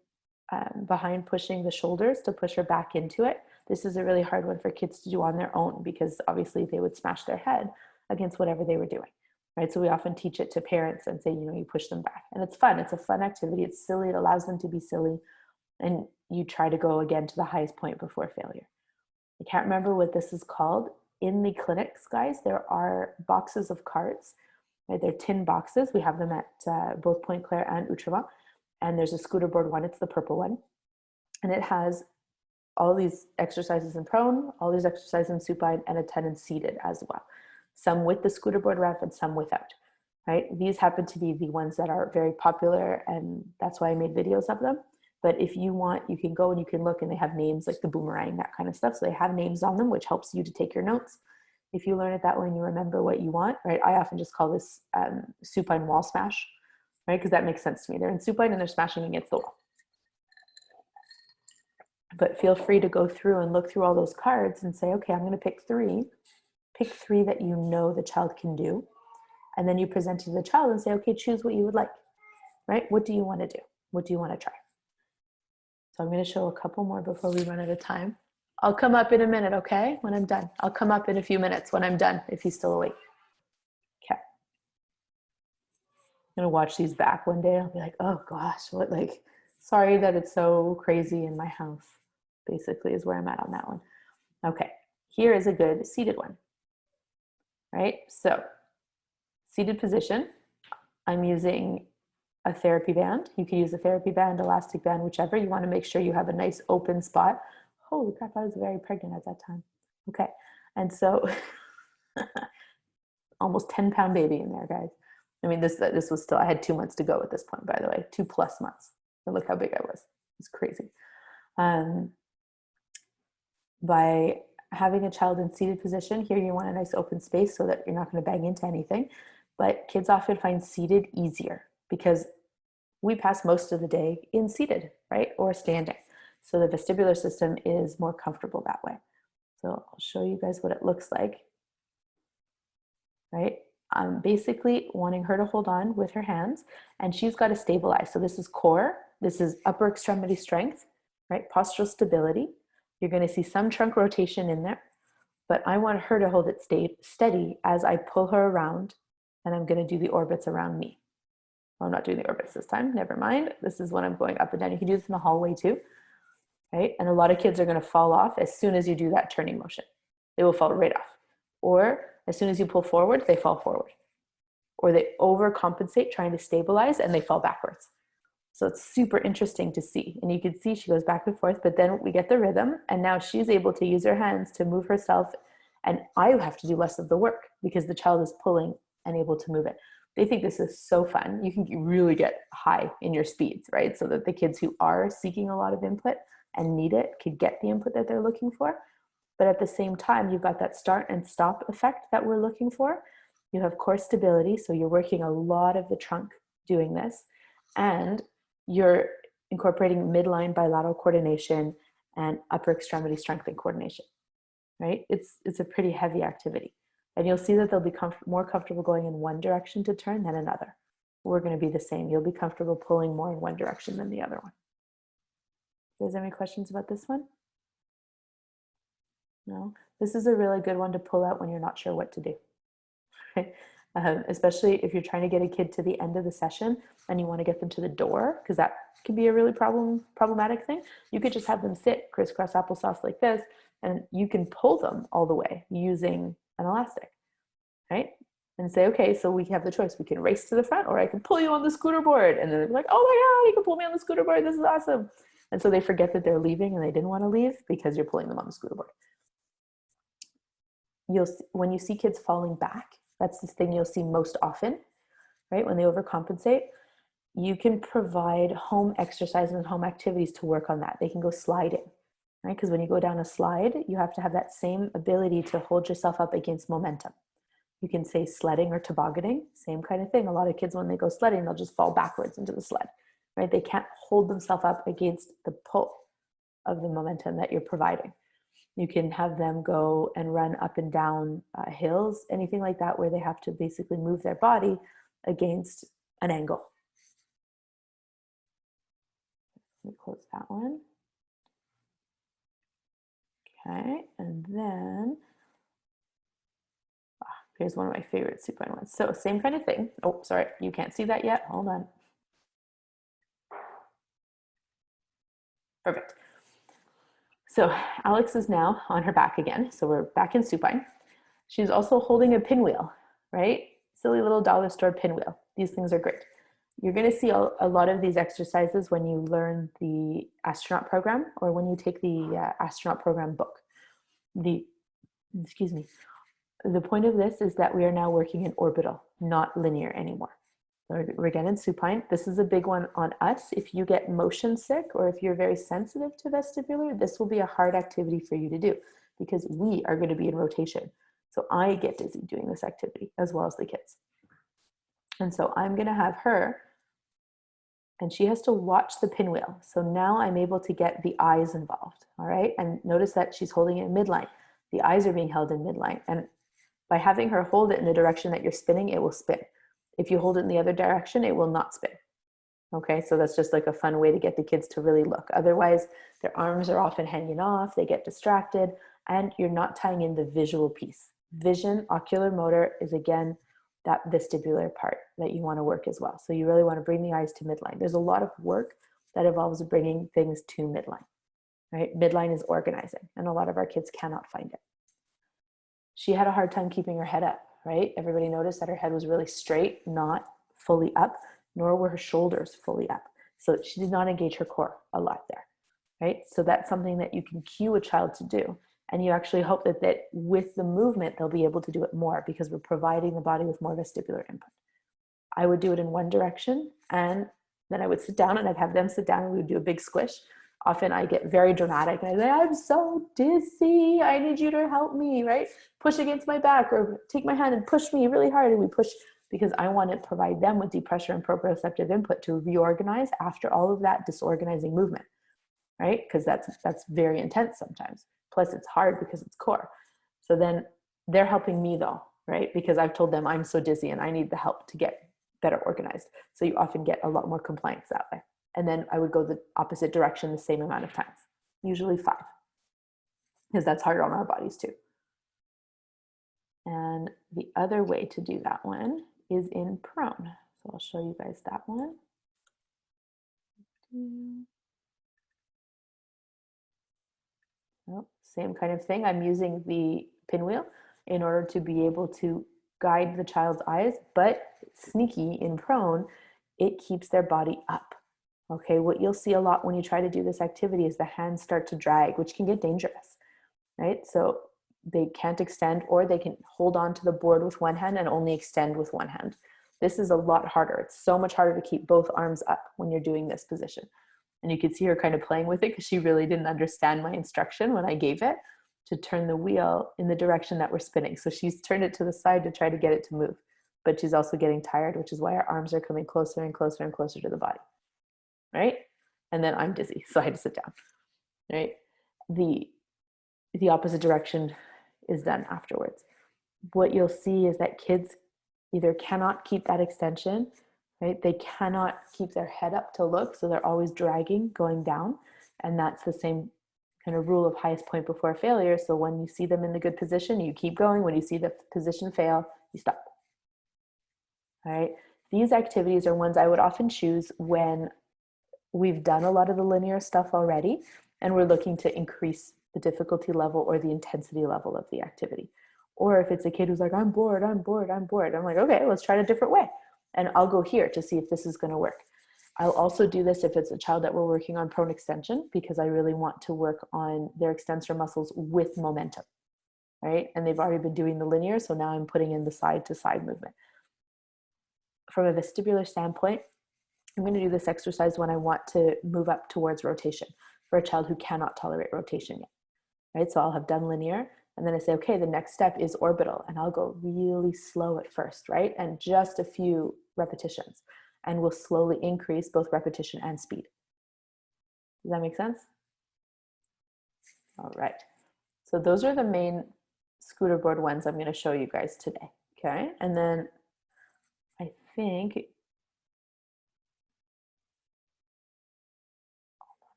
behind pushing the shoulders to push her back into it. This is a really hard one for kids to do on their own because obviously they would smash their head against whatever they were doing, right? So we often teach it to parents and say, you know, you push them back. And it's fun. It's a fun activity. It's silly. It allows them to be silly. And you try to go again to the highest point before failure. I can't remember what this is called. In the clinics, guys, there are boxes of cards, right? They're tin boxes. We have them at both Pointe Claire and Outremont. And there's a scooter board one. It's the purple one. And it has all these exercises in prone, all these exercises in supine, and a ton in seated as well. Some with the scooter board ramp and some without, right? These happen to be the ones that are very popular, and that's why I made videos of them. But if you want, you can go and you can look, and they have names like the boomerang, that kind of stuff. So they have names on them, which helps you to take your notes. If you learn it that way and you remember what you want, right? I often just call this supine wall smash, right? Because that makes sense to me. They're in supine and they're smashing against the wall. But feel free to go through and look through all those cards and say, okay, I'm going to pick 3. Pick 3 that you know the child can do. And then you present it to the child and say, okay, choose what you would like, right? What do you want to do? What do you want to try? So I'm going to show a couple more before we run out of time. I'll come up in a minute, okay? When I'm done. I'll come up in a few minutes when I'm done, if he's still awake. Okay. I'm going to watch these back one day. I'll be like, oh gosh, what, like, sorry that it's so crazy in my house, basically is where I'm at on that one. Okay, here is a good seated one, right? So seated position, I'm using a therapy band. You can use a therapy band, elastic band, whichever. You want to make sure you have a nice open spot. Holy crap, I was very pregnant at that time. Okay, and so almost 10-pound baby in there, guys. I mean, this was still, I had 2 months to go at this point, by the way, 2+ months. And look how big I was. It's crazy. By having a child in seated position, here you want a nice open space so that you're not going to bang into anything. But kids often find seated easier because we pass most of the day in seated, right? Or standing. So the vestibular system is more comfortable that way. So I'll show you guys what it looks like, right? I'm basically wanting her to hold on with her hands, and she's got to stabilize. So this is core, this is upper extremity strength, right? Postural stability. You're going to see some trunk rotation in there, but I want her to hold it steady as I pull her around, and I'm going to do the orbits around me. Well, I'm not doing the orbits this time, never mind. This is when I'm going up and down. You can do this in the hallway too, right? And a lot of kids are going to fall off as soon as you do that turning motion. They will fall right off. Or as soon as you pull forward, they fall forward. Or they overcompensate trying to stabilize and they fall backwards. So it's super interesting to see. And you can see she goes back and forth, but then we get the rhythm, and now she's able to use her hands to move herself, and I have to do less of the work because the child is pulling and able to move it. They think this is so fun. You can really get high in your speeds, right? So that the kids who are seeking a lot of input and need it could get the input that they're looking for. But at the same time, you've got that start and stop effect that we're looking for. You have core stability, so you're working a lot of the trunk doing this, and you're incorporating midline bilateral coordination and upper extremity strength and coordination, right? It's a pretty heavy activity. And you'll see that they'll be more comfortable going in one direction to turn than another. We're going to be the same. You'll be comfortable pulling more in one direction than the other one. Do you guys have any questions about this one? No? This is a really good one to pull out when you're not sure what to do. Especially if you're trying to get a kid to the end of the session and you want to get them to the door, because that can be a really problematic thing. You could just have them sit crisscross applesauce like this, and you can pull them all the way using an elastic, right? And say, okay, so we have the choice. We can race to the front, or I can pull you on the scooter board. And then they're like, oh my God, you can pull me on the scooter board. This is awesome. And so they forget that they're leaving and they didn't want to leave because you're pulling them on the scooter board. When you see kids falling back, that's the thing you'll see most often, right? When they overcompensate, you can provide home exercises and home activities to work on that. They can go sliding, right? Because when you go down a slide, you have to have that same ability to hold yourself up against momentum. You can say sledding or tobogganing, same kind of thing. A lot of kids, when they go sledding, they'll just fall backwards into the sled, right? They can't hold themselves up against the pull of the momentum that you're providing. You can have them go and run up and down hills, anything like that, where they have to basically move their body against an angle. Let me close that one. Okay, and then here's one of my favorite supine ones. So same kind of thing. Oh, sorry, you can't see that yet. Hold on. Perfect. So Alex is now on her back again. So we're back in supine. She's also holding a pinwheel, right? Silly little dollar store pinwheel. These things are great. You're going to see a lot of these exercises when you learn the astronaut program or when you take the astronaut program book. The point of this is that we are now working in orbital, not linear anymore. We're again in supine. This is a big one on us. If you get motion sick or if you're very sensitive to vestibular, this will be a hard activity for you to do because we are going to be in rotation. So I get dizzy doing this activity as well as the kids. And so I'm going to have her, and she has to watch the pinwheel. So now I'm able to get the eyes involved. All right. And notice that she's holding it in midline. The eyes are being held in midline. And by having her hold it in the direction that you're spinning, it will spin. If you hold it in the other direction, it will not spin. Okay, so that's just like a fun way to get the kids to really look. Otherwise, their arms are often hanging off, they get distracted, and you're not tying in the visual piece. Vision, ocular motor is again that vestibular part that you want to work as well. So you really want to bring the eyes to midline. There's a lot of work that involves bringing things to midline, right? Midline is organizing, and a lot of our kids cannot find it. She had a hard time keeping her head up, right? Everybody noticed that her head was really straight, not fully up, nor were her shoulders fully up. So she did not engage her core a lot there, right? So that's something that you can cue a child to do. And you actually hope that with the movement, they'll be able to do it more because we're providing the body with more vestibular input. I would do it in one direction, and Then I would sit down and I'd have them sit down and we would do a big squish. Often I get very dramatic and I say, I'm so dizzy. I need you to help me, right? Push against my back or take my hand and push me really hard. And we push because I want to provide them with deep pressure and proprioceptive input to reorganize after all of that disorganizing movement, right? Because that's very intense sometimes. Plus it's hard because it's core. So then they're helping me though, right? Because I've told them I'm so dizzy and I need the help to get better organized. So you often get a lot more compliance that way. And then I would go the opposite direction the same amount of times, usually 5, because that's harder on our bodies too. And the other way to do that one is in prone. So I'll show you guys that one. Oh, same kind of thing. I'm using the pinwheel in order to be able to guide the child's eyes, but sneaky in prone, it keeps their body up. Okay, what you'll see a lot when you try to do this activity is the hands start to drag, which can get dangerous, right? So they can't extend, or they can hold on to the board with one hand and only extend with one hand. This is a lot harder. It's so much harder to keep both arms up when you're doing this position. And you can see her kind of playing with it because she really didn't understand my instruction when I gave it to turn the wheel in the direction that we're spinning. So she's turned it to the side to try to get it to move, but she's also getting tired, which is why our arms are coming closer and closer and closer to the body, right? And then I'm dizzy, so I had to sit down, right? The opposite direction is done afterwards. What you'll see is that kids either cannot keep that extension, right? They cannot keep their head up to look, so they're always dragging, going down. And that's the same kind of rule of highest point before failure. So when you see them in the good position, you keep going. When you see the position fail, you stop. All right. These activities are ones I would often choose when we've done a lot of the linear stuff already, and we're looking to increase the difficulty level or the intensity level of the activity. Or if it's a kid who's like, I'm bored, I'm bored, I'm bored. I'm like, okay, let's try it a different way. And I'll go here to see if this is going to work. I'll also do this if it's a child that we're working on prone extension, because I really want to work on their extensor muscles with momentum, right? And they've already been doing the linear, so now I'm putting in the side to side movement. From a vestibular standpoint, I'm going to do this exercise when I want to move up towards rotation for a child who cannot tolerate rotation yet, right? So I'll have done linear, and then I say, okay, the next step is orbital, and I'll go really slow at first, right? And just a few repetitions, and we'll slowly increase both repetition and speed. Does that make sense? All right. So those are the main scooter board ones I'm going to show you guys today, okay? And then I think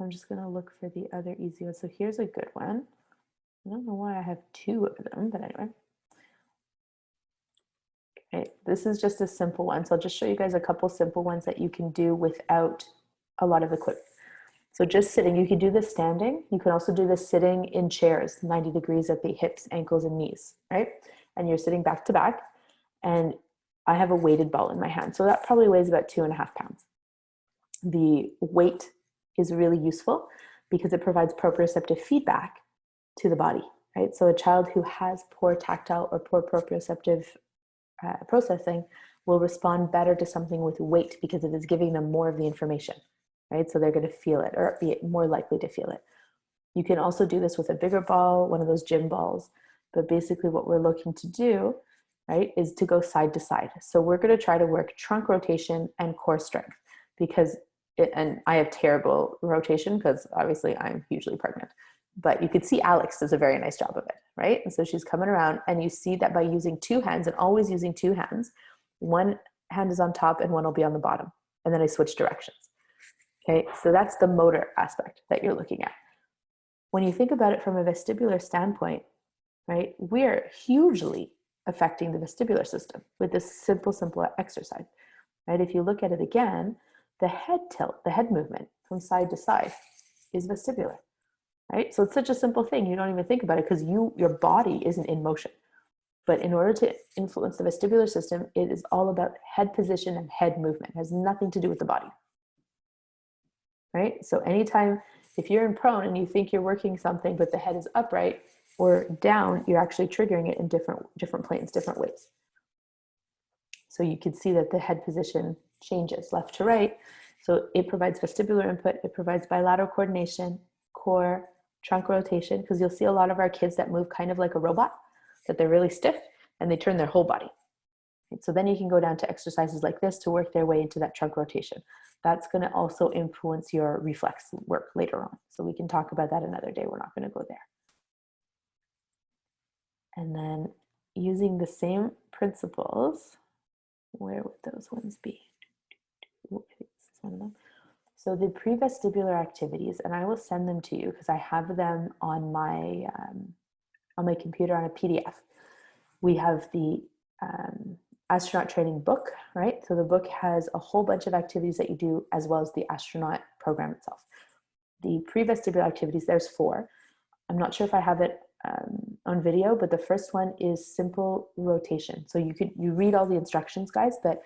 I'm just going to look for the other easy one. So here's a good one. I don't know why I have 2 of them, but anyway. Okay, this is just a simple one. So I'll just show you guys a couple simple ones that you can do without a lot of equipment. So just sitting, you can do this standing. You can also do this sitting in chairs, 90 degrees at the hips, ankles, and knees, right? And you're sitting back to back, and I have a weighted ball in my hand. So that probably weighs about 2.5 pounds. The weight is really useful because it provides proprioceptive feedback to the body, right? So a child who has poor tactile or poor proprioceptive processing will respond better to something with weight because it is giving them more of the information, right? So they're going to feel it, or be more likely to feel it. You can also do this with a bigger ball, one of those gym balls, but basically what we're looking to do, right, is to go side to side. So we're going to try to work trunk rotation and core strength, because and I have terrible rotation because obviously I'm hugely pregnant, but you could see Alex does a very nice job of it, right? And so she's coming around, and you see that by using 2 hands, and always using 2 hands, one hand is on top and one will be on the bottom, and then I switch directions. Okay, so that's the motor aspect that you're looking at. When you think about it from a vestibular standpoint, right, we're hugely affecting the vestibular system with this simple exercise, right? If you look at it again, the head tilt, the head movement from side to side is vestibular, right? So it's such a simple thing. You don't even think about it because your body isn't in motion. But in order to influence the vestibular system, it is all about head position and head movement. It has nothing to do with the body, right? So anytime, if you're in prone and you think you're working something, but the head is upright or down, you're actually triggering it in different planes, different ways. So you can see that the head position changes left to right. So it provides vestibular input, it provides bilateral coordination, core, trunk rotation, because you'll see a lot of our kids that move kind of like a robot, that they're really stiff and they turn their whole body. So then you can go down to exercises like this to work their way into that trunk rotation. That's going to also influence your reflex work later on. So we can talk about that another day. We're not going to go there. And then using the same principles, where would those ones be? Ooh, I think this is one of them. So the pre-vestibular activities, and I will send them to you because I have them on my computer on a PDF. We have the astronaut training book, right? So the book has a whole bunch of activities that you do as well as the astronaut program itself. The pre-vestibular activities, there's 4. I'm not sure if I have it on video, but the first one is simple rotation. So you read all the instructions, guys, but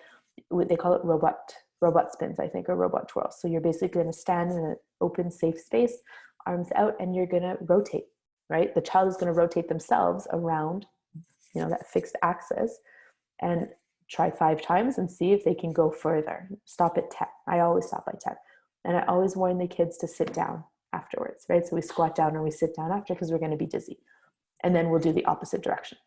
they call it robot spins, I think, or robot twirls. So you're basically going to stand in an open, safe space, arms out, and you're going to rotate, right? The child is going to rotate themselves around, that fixed axis, and try 5 times and see if they can go further. Stop at 10. I always stop by 10. And I always warn the kids to sit down afterwards, right? So we squat down and we sit down after because we're going to be dizzy. And then we'll do the opposite direction.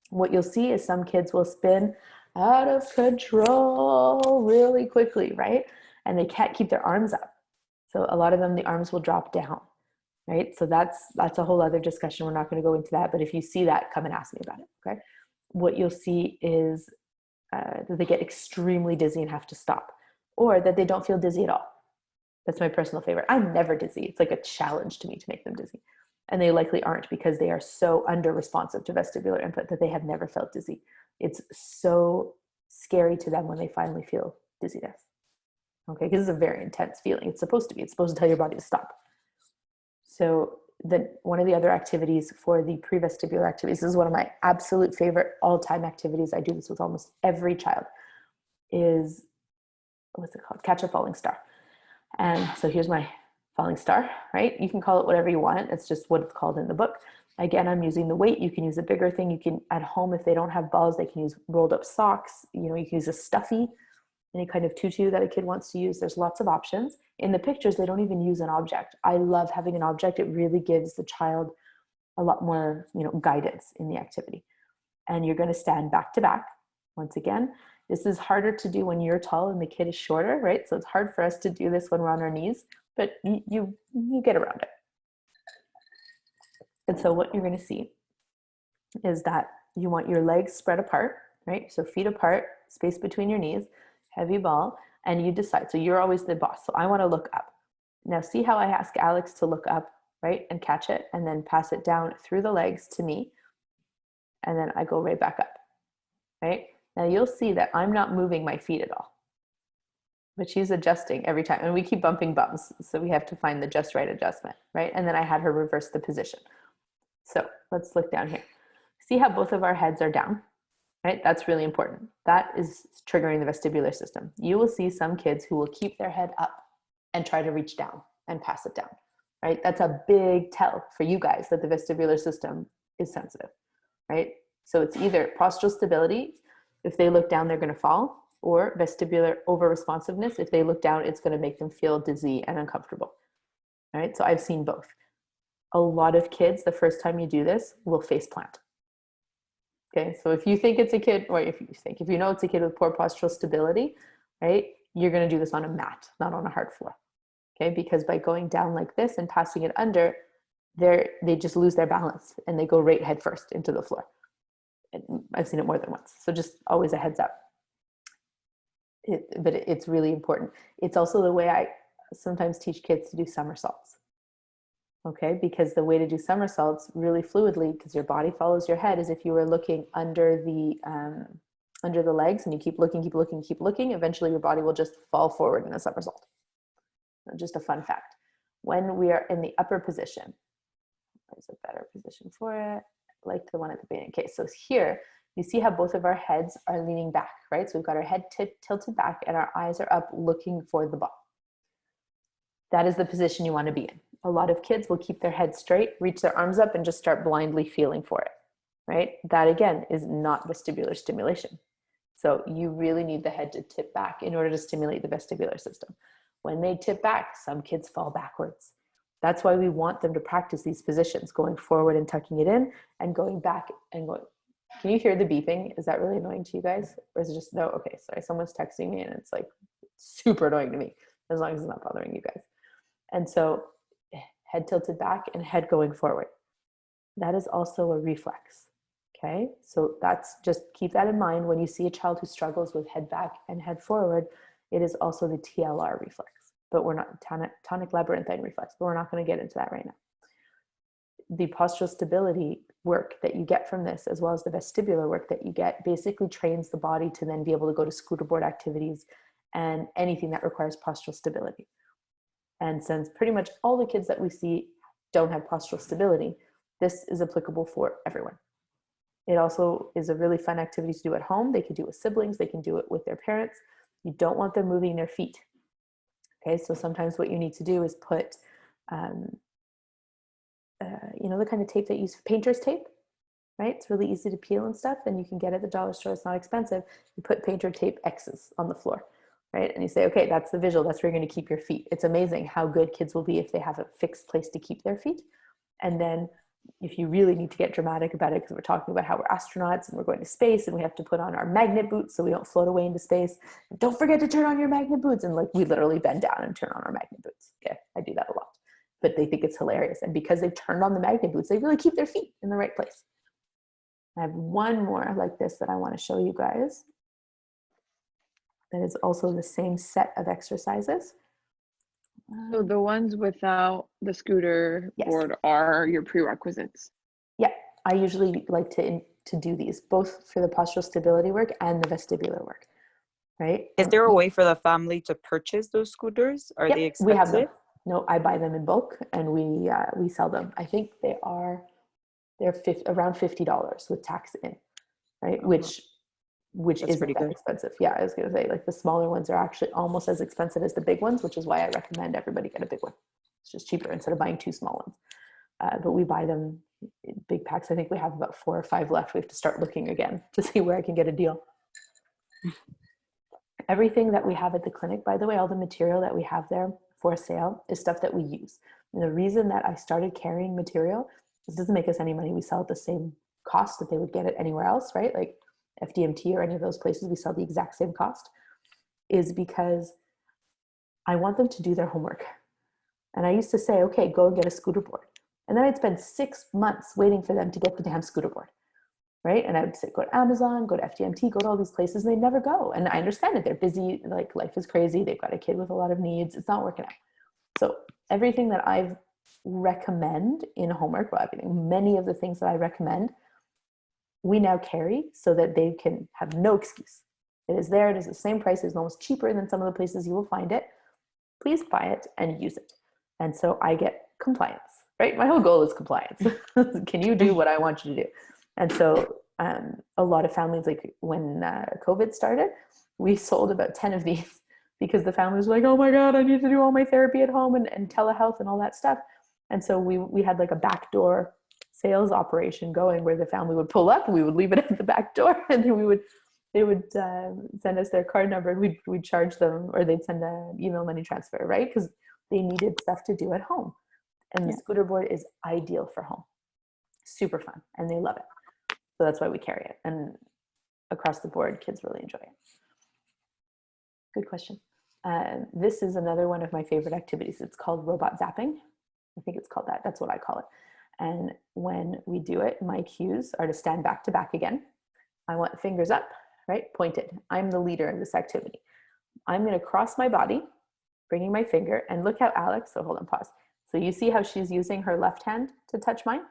What you'll see is some kids will spin out of control really quickly, right? And they can't keep their arms up. So a lot of them, the arms will drop down, right? So that's a whole other discussion. We're not going to go into that, but if you see that, come and ask me about it, okay? What you'll see is that they get extremely dizzy and have to stop, or that they don't feel dizzy at all. That's my personal favorite. I'm never dizzy. It's like a challenge to me to make them dizzy. And they likely aren't because they are so under responsive to vestibular input that they have never felt dizzy. It's so scary to them when they finally feel dizziness. Okay, because it's a very intense feeling. It's supposed to be. It's supposed to tell your body to stop. So one of the other activities for the pre-vestibular activities, this is one of my absolute favorite all-time activities. I do this with almost every child, is, what's it called? Catch a falling star. And so here's my falling star, right? You can call it whatever you want. It's just what it's called in the book. Again, I'm using the weight. You can use a bigger thing. You can, at home, if they don't have balls, they can use rolled up socks. You can use a stuffy, any kind of tutu that a kid wants to use. There's lots of options. In the pictures, they don't even use an object. I love having an object. It really gives the child a lot more, guidance in the activity. And you're going to stand back to back. Once again, this is harder to do when you're tall and the kid is shorter, right? So it's hard for us to do this when we're on our knees, but you get around it. And so what you're going to see is that you want your legs spread apart, right? So feet apart, space between your knees, heavy ball, and you decide. So you're always the boss. So I want to look up. Now see how I ask Alex to look up, right? And catch it and then pass it down through the legs to me. And then I go right back up, right? Now you'll see that I'm not moving my feet at all, but she's adjusting every time. And we keep bumping bums. So we have to find the just right adjustment, right? And then I had her reverse the position. So let's look down here. See how both of our heads are down, right? That's really important. That is triggering the vestibular system. You will see some kids who will keep their head up and try to reach down and pass it down, right? That's a big tell for you guys that the vestibular system is sensitive, right? So it's either postural stability. If they look down, they're going to fall, or vestibular over-responsiveness. If they look down, it's going to make them feel dizzy and uncomfortable, right? So I've seen both. A lot of kids, the first time you do this, will face plant. Okay, so if you think it's a kid, or if you know it's a kid with poor postural stability, right, you're going to do this on a mat, not on a hard floor. Okay, because by going down like this and passing it under, they just lose their balance and they go right head first into the floor. I've seen it more than once. So just always a heads up. But it's really important. It's also the way I sometimes teach kids to do somersaults. Okay, because the way to do somersaults really fluidly, because your body follows your head, is if you were looking under the legs and you keep looking, eventually your body will just fall forward in a somersault. Just a fun fact. When we are in the upper position, there's a better position for it, like the one at the beginning. Okay, so here, you see how both of our heads are leaning back, right? So we've got our head tilted back and our eyes are up looking for the ball. That is the position you want to be in. A lot of kids will keep their head straight, reach their arms up, and just start blindly feeling for it, right? That, again, is not vestibular stimulation. So you really need the head to tip back in order to stimulate the vestibular system. When they tip back, some kids fall backwards. That's why we want them to practice these positions, going forward and tucking it in, and going back and going. Can you hear the beeping? Is that really annoying to you guys? Or is it just, no, okay, sorry, someone's texting me and it's like super annoying to me, as long as it's not bothering you guys. And so head tilted back and head going forward. That is also a reflex, okay? So that's, just keep that in mind when you see a child who struggles with head back and head forward. It is also the TLR reflex, but we're not, tonic labyrinthine reflex, but we're not going to get into that right now. The postural stability work that you get from this, as well as the vestibular work that you get, basically trains the body to then be able to go to scooter board activities and anything that requires postural stability. And since pretty much all the kids that we see don't have postural stability, this is applicable for everyone. It also is a really fun activity to do at home. They can do it with siblings, they can do it with their parents. You don't want them moving their feet. Okay, so sometimes what you need to do is put, you know, the kind of tape that you use, painter's tape, right? It's really easy to peel and stuff, and you can get at the dollar store, it's not expensive. You put painter tape X's on the floor, right? And you say, okay, that's the visual, that's where you're going to keep your feet. It's amazing how good kids will be if they have a fixed place to keep their feet. And then if you really need to get dramatic about it, because we're talking about how we're astronauts and we're going to space and we have to put on our magnet boots so we don't float away into space. And don't forget to turn on your magnet boots. And like, we literally bend down and turn on our magnet boots. Okay, I do that a lot. But they think it's hilarious. And because they've turned on the magnet boots, they really keep their feet in the right place. I have one more like this that I want to show you guys. That is also the same set of exercises. So the ones without the scooter Yes. board are your prerequisites. Yeah, I usually like to do these, both for the postural stability work and the vestibular work, right? Is there a way for the family to purchase those scooters? Are they expensive? We have them. No, I buy them in bulk and we sell them. I think they're around $50 with tax in, right? Which That's isn't pretty that good. expensive. Yeah, I was gonna say, like, the smaller ones are actually almost as expensive as the big ones, which is why I recommend everybody get a big one. It's just cheaper instead of buying 2 small ones. But we buy them in big packs. I think we have about 4 or 5 left. We have to start looking again to see where I can get a deal. Everything that we have at the clinic, by the way, all the material that we have there for sale is stuff that we use. And the reason that I started carrying material, this doesn't make us any money. We sell at the same cost that they would get it anywhere else, right? Like FDMT or any of those places, we sell the exact same cost, is because I want them to do their homework. And I used to say, okay, go and get a scooter board. And then I'd spend 6 months waiting for them to get the damn scooter board, right? And I would say, go to Amazon, go to FDMT, go to all these places, and they never go. And I understand it. They're busy, like life is crazy. They've got a kid with a lot of needs. It's not working out. So everything that I recommend in homework, well, everything, many of the things that I recommend, we now carry so that they can have no excuse. It is there. It is the same price. It's almost cheaper than some of the places you will find it. Please buy it and use it. And so I get compliance, right? My whole goal is compliance. Can you do what I want you to do? And so a lot of families, like when COVID started, we sold about 10 of these because the families were like, oh my God, I need to do all my therapy at home and telehealth and all that stuff. And so we had like a backdoor sales operation going where the family would pull up and we would leave it at the back door, and then they would send us their card number and we'd charge them, or they'd send an email money transfer, right? Because they needed stuff to do at home. And the scooter board is ideal for home. Super fun, and they love it. So that's why we carry it. And across the board, kids really enjoy it. Good question. This is another one of my favorite activities. It's called robot zapping. I think it's called that. That's what I call it. And when we do it, my cues are to stand back to back again. I want fingers up, right? Pointed. I'm the leader in this activity. I'm going to cross my body, bringing my finger, and look how Alex, so hold on, pause. So you see how she's using her left hand to touch mine,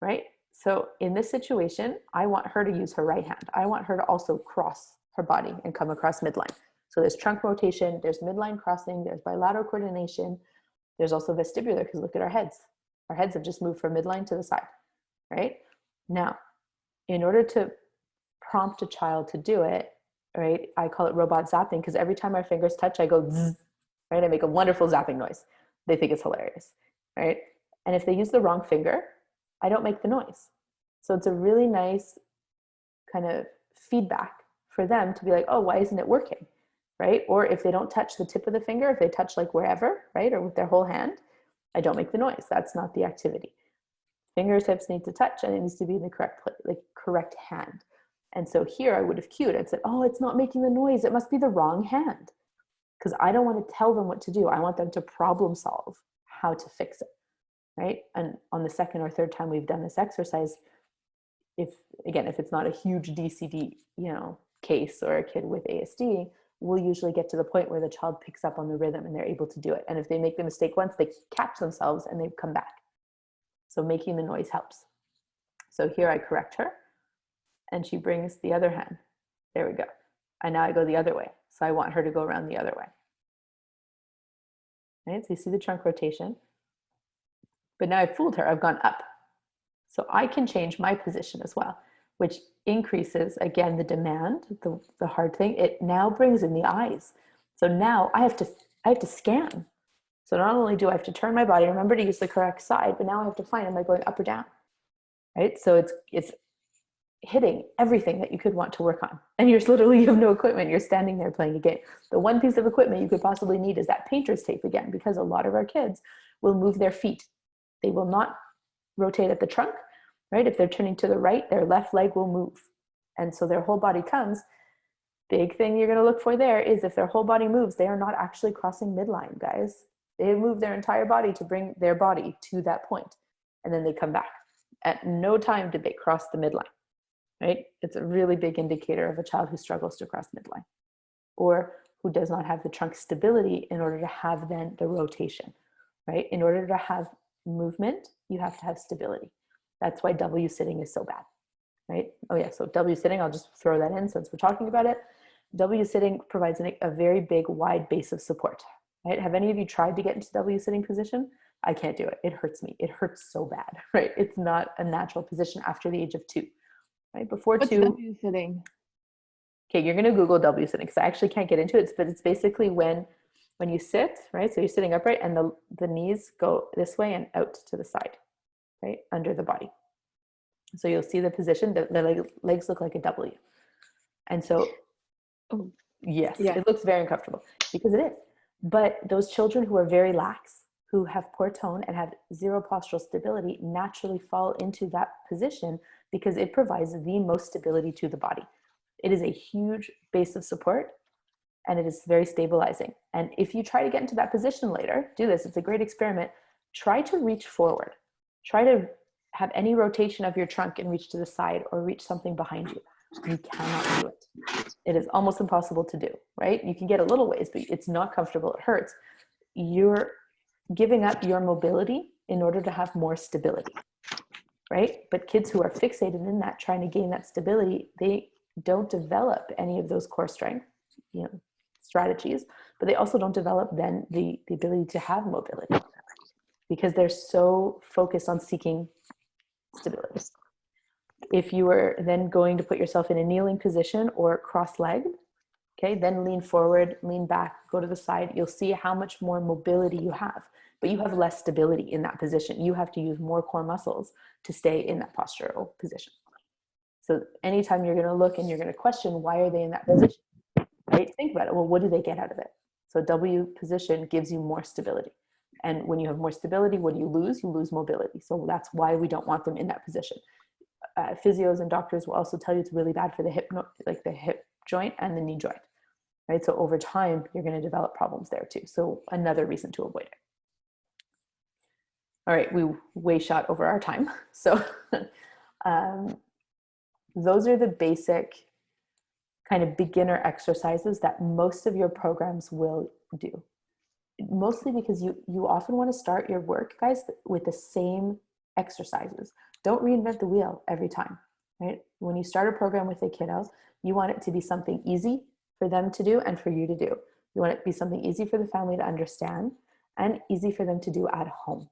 right? So in this situation, I want her to use her right hand. I want her to also cross her body and come across midline. So there's trunk rotation, there's midline crossing, there's bilateral coordination. There's also vestibular, because look at our heads. Our heads have just moved from midline to the side, right? Now, in order to prompt a child to do it, right, I call it robot zapping, because every time our fingers touch, I go zzz, right? I make a wonderful zapping noise. They think it's hilarious, right? And if they use the wrong finger, I don't make the noise. So it's a really nice kind of feedback for them to be like, oh, why isn't it working, right? Or if they don't touch the tip of the finger, if they touch like wherever, right, or with their whole hand, I don't make the noise. That's not the activity. Fingertips need to touch, and it needs to be in the correct hand. And so here I would have cued and said, oh, it's not making the noise. It must be the wrong hand. Because I don't want to tell them what to do. I want them to problem solve how to fix it, right? And on the second or third time we've done this exercise, if it's not a huge DCD, case or a kid with ASD, we'll usually get to the point where the child picks up on the rhythm and they're able to do it. And if they make the mistake once, they catch themselves and they come back. So making the noise helps. So here I correct her and she brings the other hand. There we go. And now I go the other way. So I want her to go around the other way. Right? So you see the trunk rotation. But now I've fooled her. I've gone up. So I can change my position as well, which increases, again, the demand, the hard thing. It now brings in the eyes. So now I have to scan. So not only do I have to turn my body, remember to use the correct side, but now I have to find, am I going up or down? Right? So it's hitting everything that you could want to work on. And you have no equipment. You're standing there playing a game. The one piece of equipment you could possibly need is that painter's tape again, because a lot of our kids will move their feet. They will not rotate at the trunk, right? If they're turning to the right, their left leg will move. And so their whole body comes. Big thing you're going to look for there is if their whole body moves, they are not actually crossing midline, guys. They move their entire body to bring their body to that point, and then they come back. At no time did they cross the midline, right? It's a really big indicator of a child who struggles to cross midline or who does not have the trunk stability in order to have then the rotation, right? In order to have movement, you have to have stability. That's why W sitting is so bad, right? Oh yeah, so W sitting, I'll just throw that in since we're talking about it. W sitting provides a very big, wide base of support, right? Have any of you tried to get into W sitting position? I can't do it. It hurts me. It hurts so bad, right? It's not a natural position after the age of 2, right? Before What's 2. W sitting? Okay, you're going to Google W sitting because I actually can't get into it, but it's basically when you sit, right? So you're sitting upright and the knees go this way and out to the side, right? Under the body. So you'll see the position, the legs look like a W. And so, yes, yeah. It looks very uncomfortable because it is. But those children who are very lax, who have poor tone and have zero postural stability naturally fall into that position because it provides the most stability to the body. It is a huge base of support and it is very stabilizing. And if you try to get into that position later, do this, it's a great experiment. Try to reach forward. Try to have any rotation of your trunk and reach to the side or reach something behind you. You cannot do it. It is almost impossible to do, right? You can get a little ways, but it's not comfortable, it hurts. You're giving up your mobility in order to have more stability, right? But kids who are fixated in that, trying to gain that stability, they don't develop any of those core strength, strategies, but they also don't develop then the ability to have mobility because they're so focused on seeking stability. If you were then going to put yourself in a kneeling position or cross-legged, okay, then lean forward, lean back, go to the side, you'll see how much more mobility you have, but you have less stability in that position. You have to use more core muscles to stay in that postural position. So anytime you're going to look and you're going to question, why are they in that position, right? Think about it. Well, what do they get out of it? So W position gives you more stability. And when you have more stability, what do you lose? You lose mobility. So that's why we don't want them in that position. Physios and doctors will also tell you it's really bad for the hip joint and the knee joint, right? So over time, you're going to develop problems there too. So another reason to avoid it. All right, we way shot over our time. So those are the basic kind of beginner exercises that most of your programs will do. Mostly because you often want to start your work, guys, with the same exercises. Don't reinvent the wheel every time, right? When you start a program with a kiddo, you want it to be something easy for them to do and for you to do. You want it to be something easy for the family to understand and easy for them to do at home.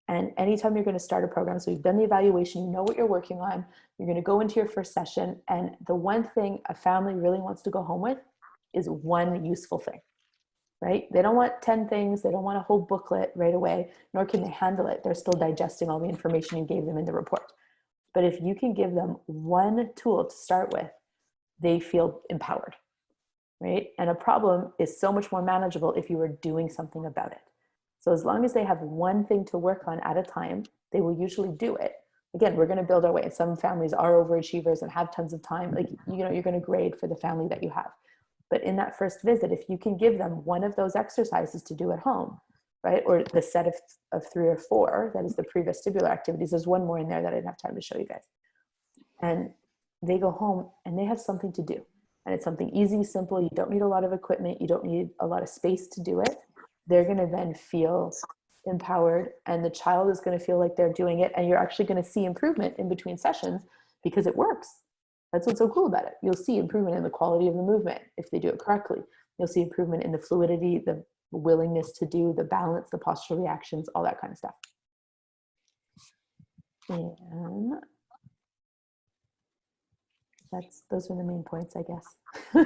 And anytime you're going to start a program, so you've done the evaluation, you know what you're working on, you're going to go into your first session, and the one thing a family really wants to go home with is one useful thing. Right? They don't want 10 things. They don't want a whole booklet right away, nor can they handle it. They're still digesting all the information you gave them in the report. But if you can give them one tool to start with they feel empowered, right? And a problem is so much more manageable if you are doing something about it. So as long as they have one thing to work on at a time, they will usually do it. Again, we're going to build our way. Some families are overachievers and have tons of time. Like, you know, you're going to grade for the family that you have. But in that first visit, if you can give them one of those exercises to do at home, right? Or the set of 3 or 4, that is the pre-vestibular activities. There's one more in there that I didn't have time to show you guys. And they go home and they have something to do. And it's something easy, simple. You don't need a lot of equipment. You don't need a lot of space to do it. They're going to then feel empowered, and the child is going to feel like they're doing it. And you're actually going to see improvement in between sessions because it works. That's what's so cool about it. You'll see improvement in the quality of the movement if they do it correctly. You'll see improvement in the fluidity, the willingness to do, the balance, the postural reactions, all that kind of stuff. And those are the main points, I guess.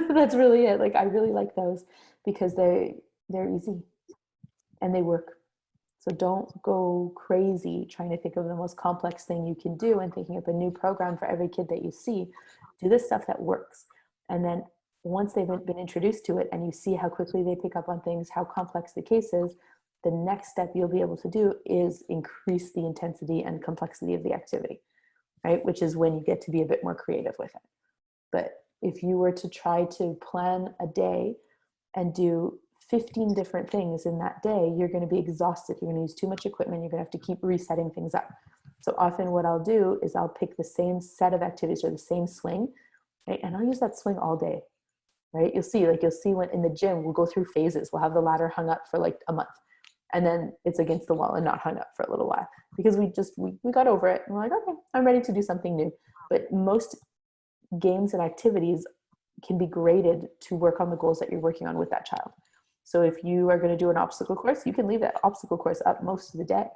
That's really it. Like, I really like those because they're easy and they work. So don't go crazy trying to think of the most complex thing you can do and thinking up a new program for every kid that you see. Do the stuff that works. And then once they've been introduced to it and you see how quickly they pick up on things, how complex the case is, the next step you'll be able to do is increase the intensity and complexity of the activity, right? Which is when you get to be a bit more creative with it. But if you were to try to plan a day and do 15 different things in that day, you're going to be exhausted. You're going to use too much equipment. You're going to have to keep resetting things up. So often what I'll do is I'll pick the same set of activities or the same swing, right? And I'll use that swing all day, right? You'll see when in the gym, we'll go through phases. We'll have the ladder hung up for like a month, and then it's against the wall and not hung up for a little while because we got over it. And we're like, okay, I'm ready to do something new. But most games and activities can be graded to work on the goals that you're working on with that child. So if you are going to do an obstacle course, you can leave that obstacle course up most of the day,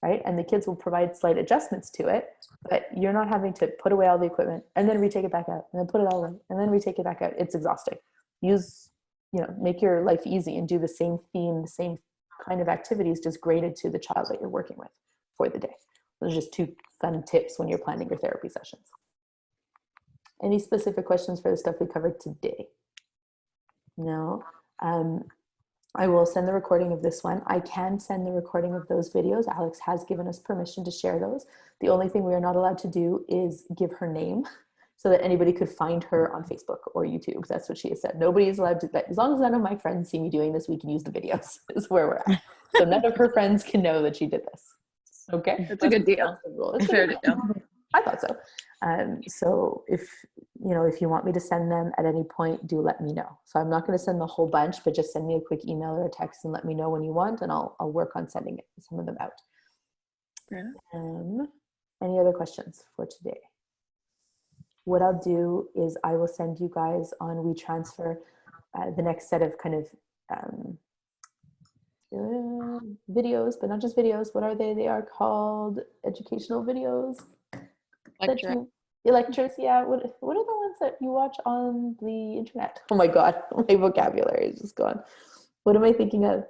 right? And the kids will provide slight adjustments to it, but you're not having to put away all the equipment and then retake it back out and then put it all in and then retake it back out. It's exhausting. Make your life easy and do the same theme, the same kind of activities, just graded to the child that you're working with for the day. Those are just 2 fun tips when you're planning your therapy sessions. Any specific questions for the stuff we covered today? No. I will send the recording of this one. I can send the recording of those videos. Alex has given us permission to share those. The only thing we are not allowed to do is give her name so that anybody could find her on Facebook or YouTube. That's what she has said. Nobody is allowed to, as long as none of my friends see me doing this, we can use the videos, is where we're at. So none of her friends can know that she did this. Okay? That's a good deal. It's Fair deal. I thought so. So if you want me to send them at any point, do let me know. So I'm not going to send the whole bunch, but just send me a quick email or a text and let me know when you want, and I'll work on sending some of them out. Yeah. Any other questions for today? What I'll do is I will send you guys on WeTransfer the next set of kind of videos, but not just videos. What are they? They are called educational videos. Lectures, yeah. What are the ones that you watch on the internet? Oh my God, my vocabulary is just gone. What am I thinking of?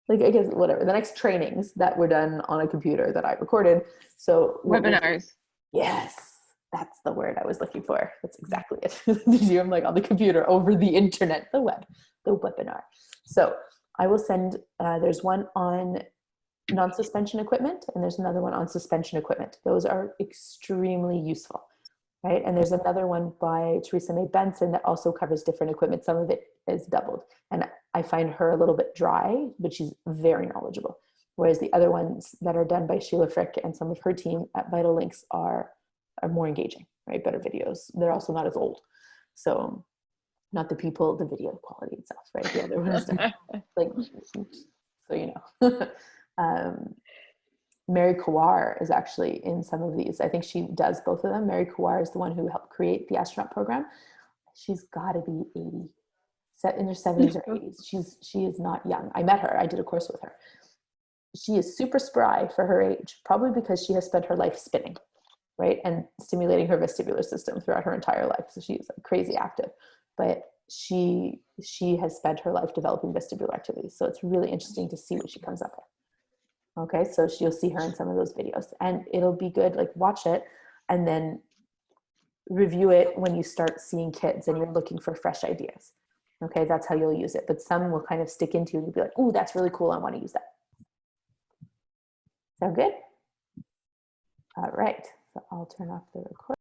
Like, I guess, whatever. The next trainings that were done on a computer that I recorded. So Webinars. Yes, that's the word I was looking for. That's exactly it. I'm like on the computer, over the internet, the web, the webinar. So I will send, there's one on non-suspension equipment, and there's another one on suspension equipment. Those are extremely useful, right? And there's another one by Teresa May Benson that also covers different equipment. Some of it is doubled, and I find her a little bit dry, but she's very knowledgeable. Whereas the other ones that are done by Sheila Frick and some of her team at Vital Links are more engaging, right? Better videos. They're also not as old. So not the people, the video quality itself, right? The other ones, like, so you know. Mary Kawar is actually in some of these. I think she does both of them. Mary Kawar is the one who helped create the astronaut program. She's got to be 80, in her 70s or 80s. She is not young. I met her. I did a course with her. She is super spry for her age, probably because she has spent her life spinning, right? And stimulating her vestibular system throughout her entire life. So she's crazy active, but she has spent her life developing vestibular activities. So it's really interesting to see what she comes up with. Okay, so you'll see her in some of those videos, and it'll be good. Like, watch it and then review it when you start seeing kids and you're looking for fresh ideas. Okay, that's how you'll use it. But some will kind of stick into you and you'll be like, oh, that's really cool. I want to use that. Sound good? All right, so I'll turn off the record.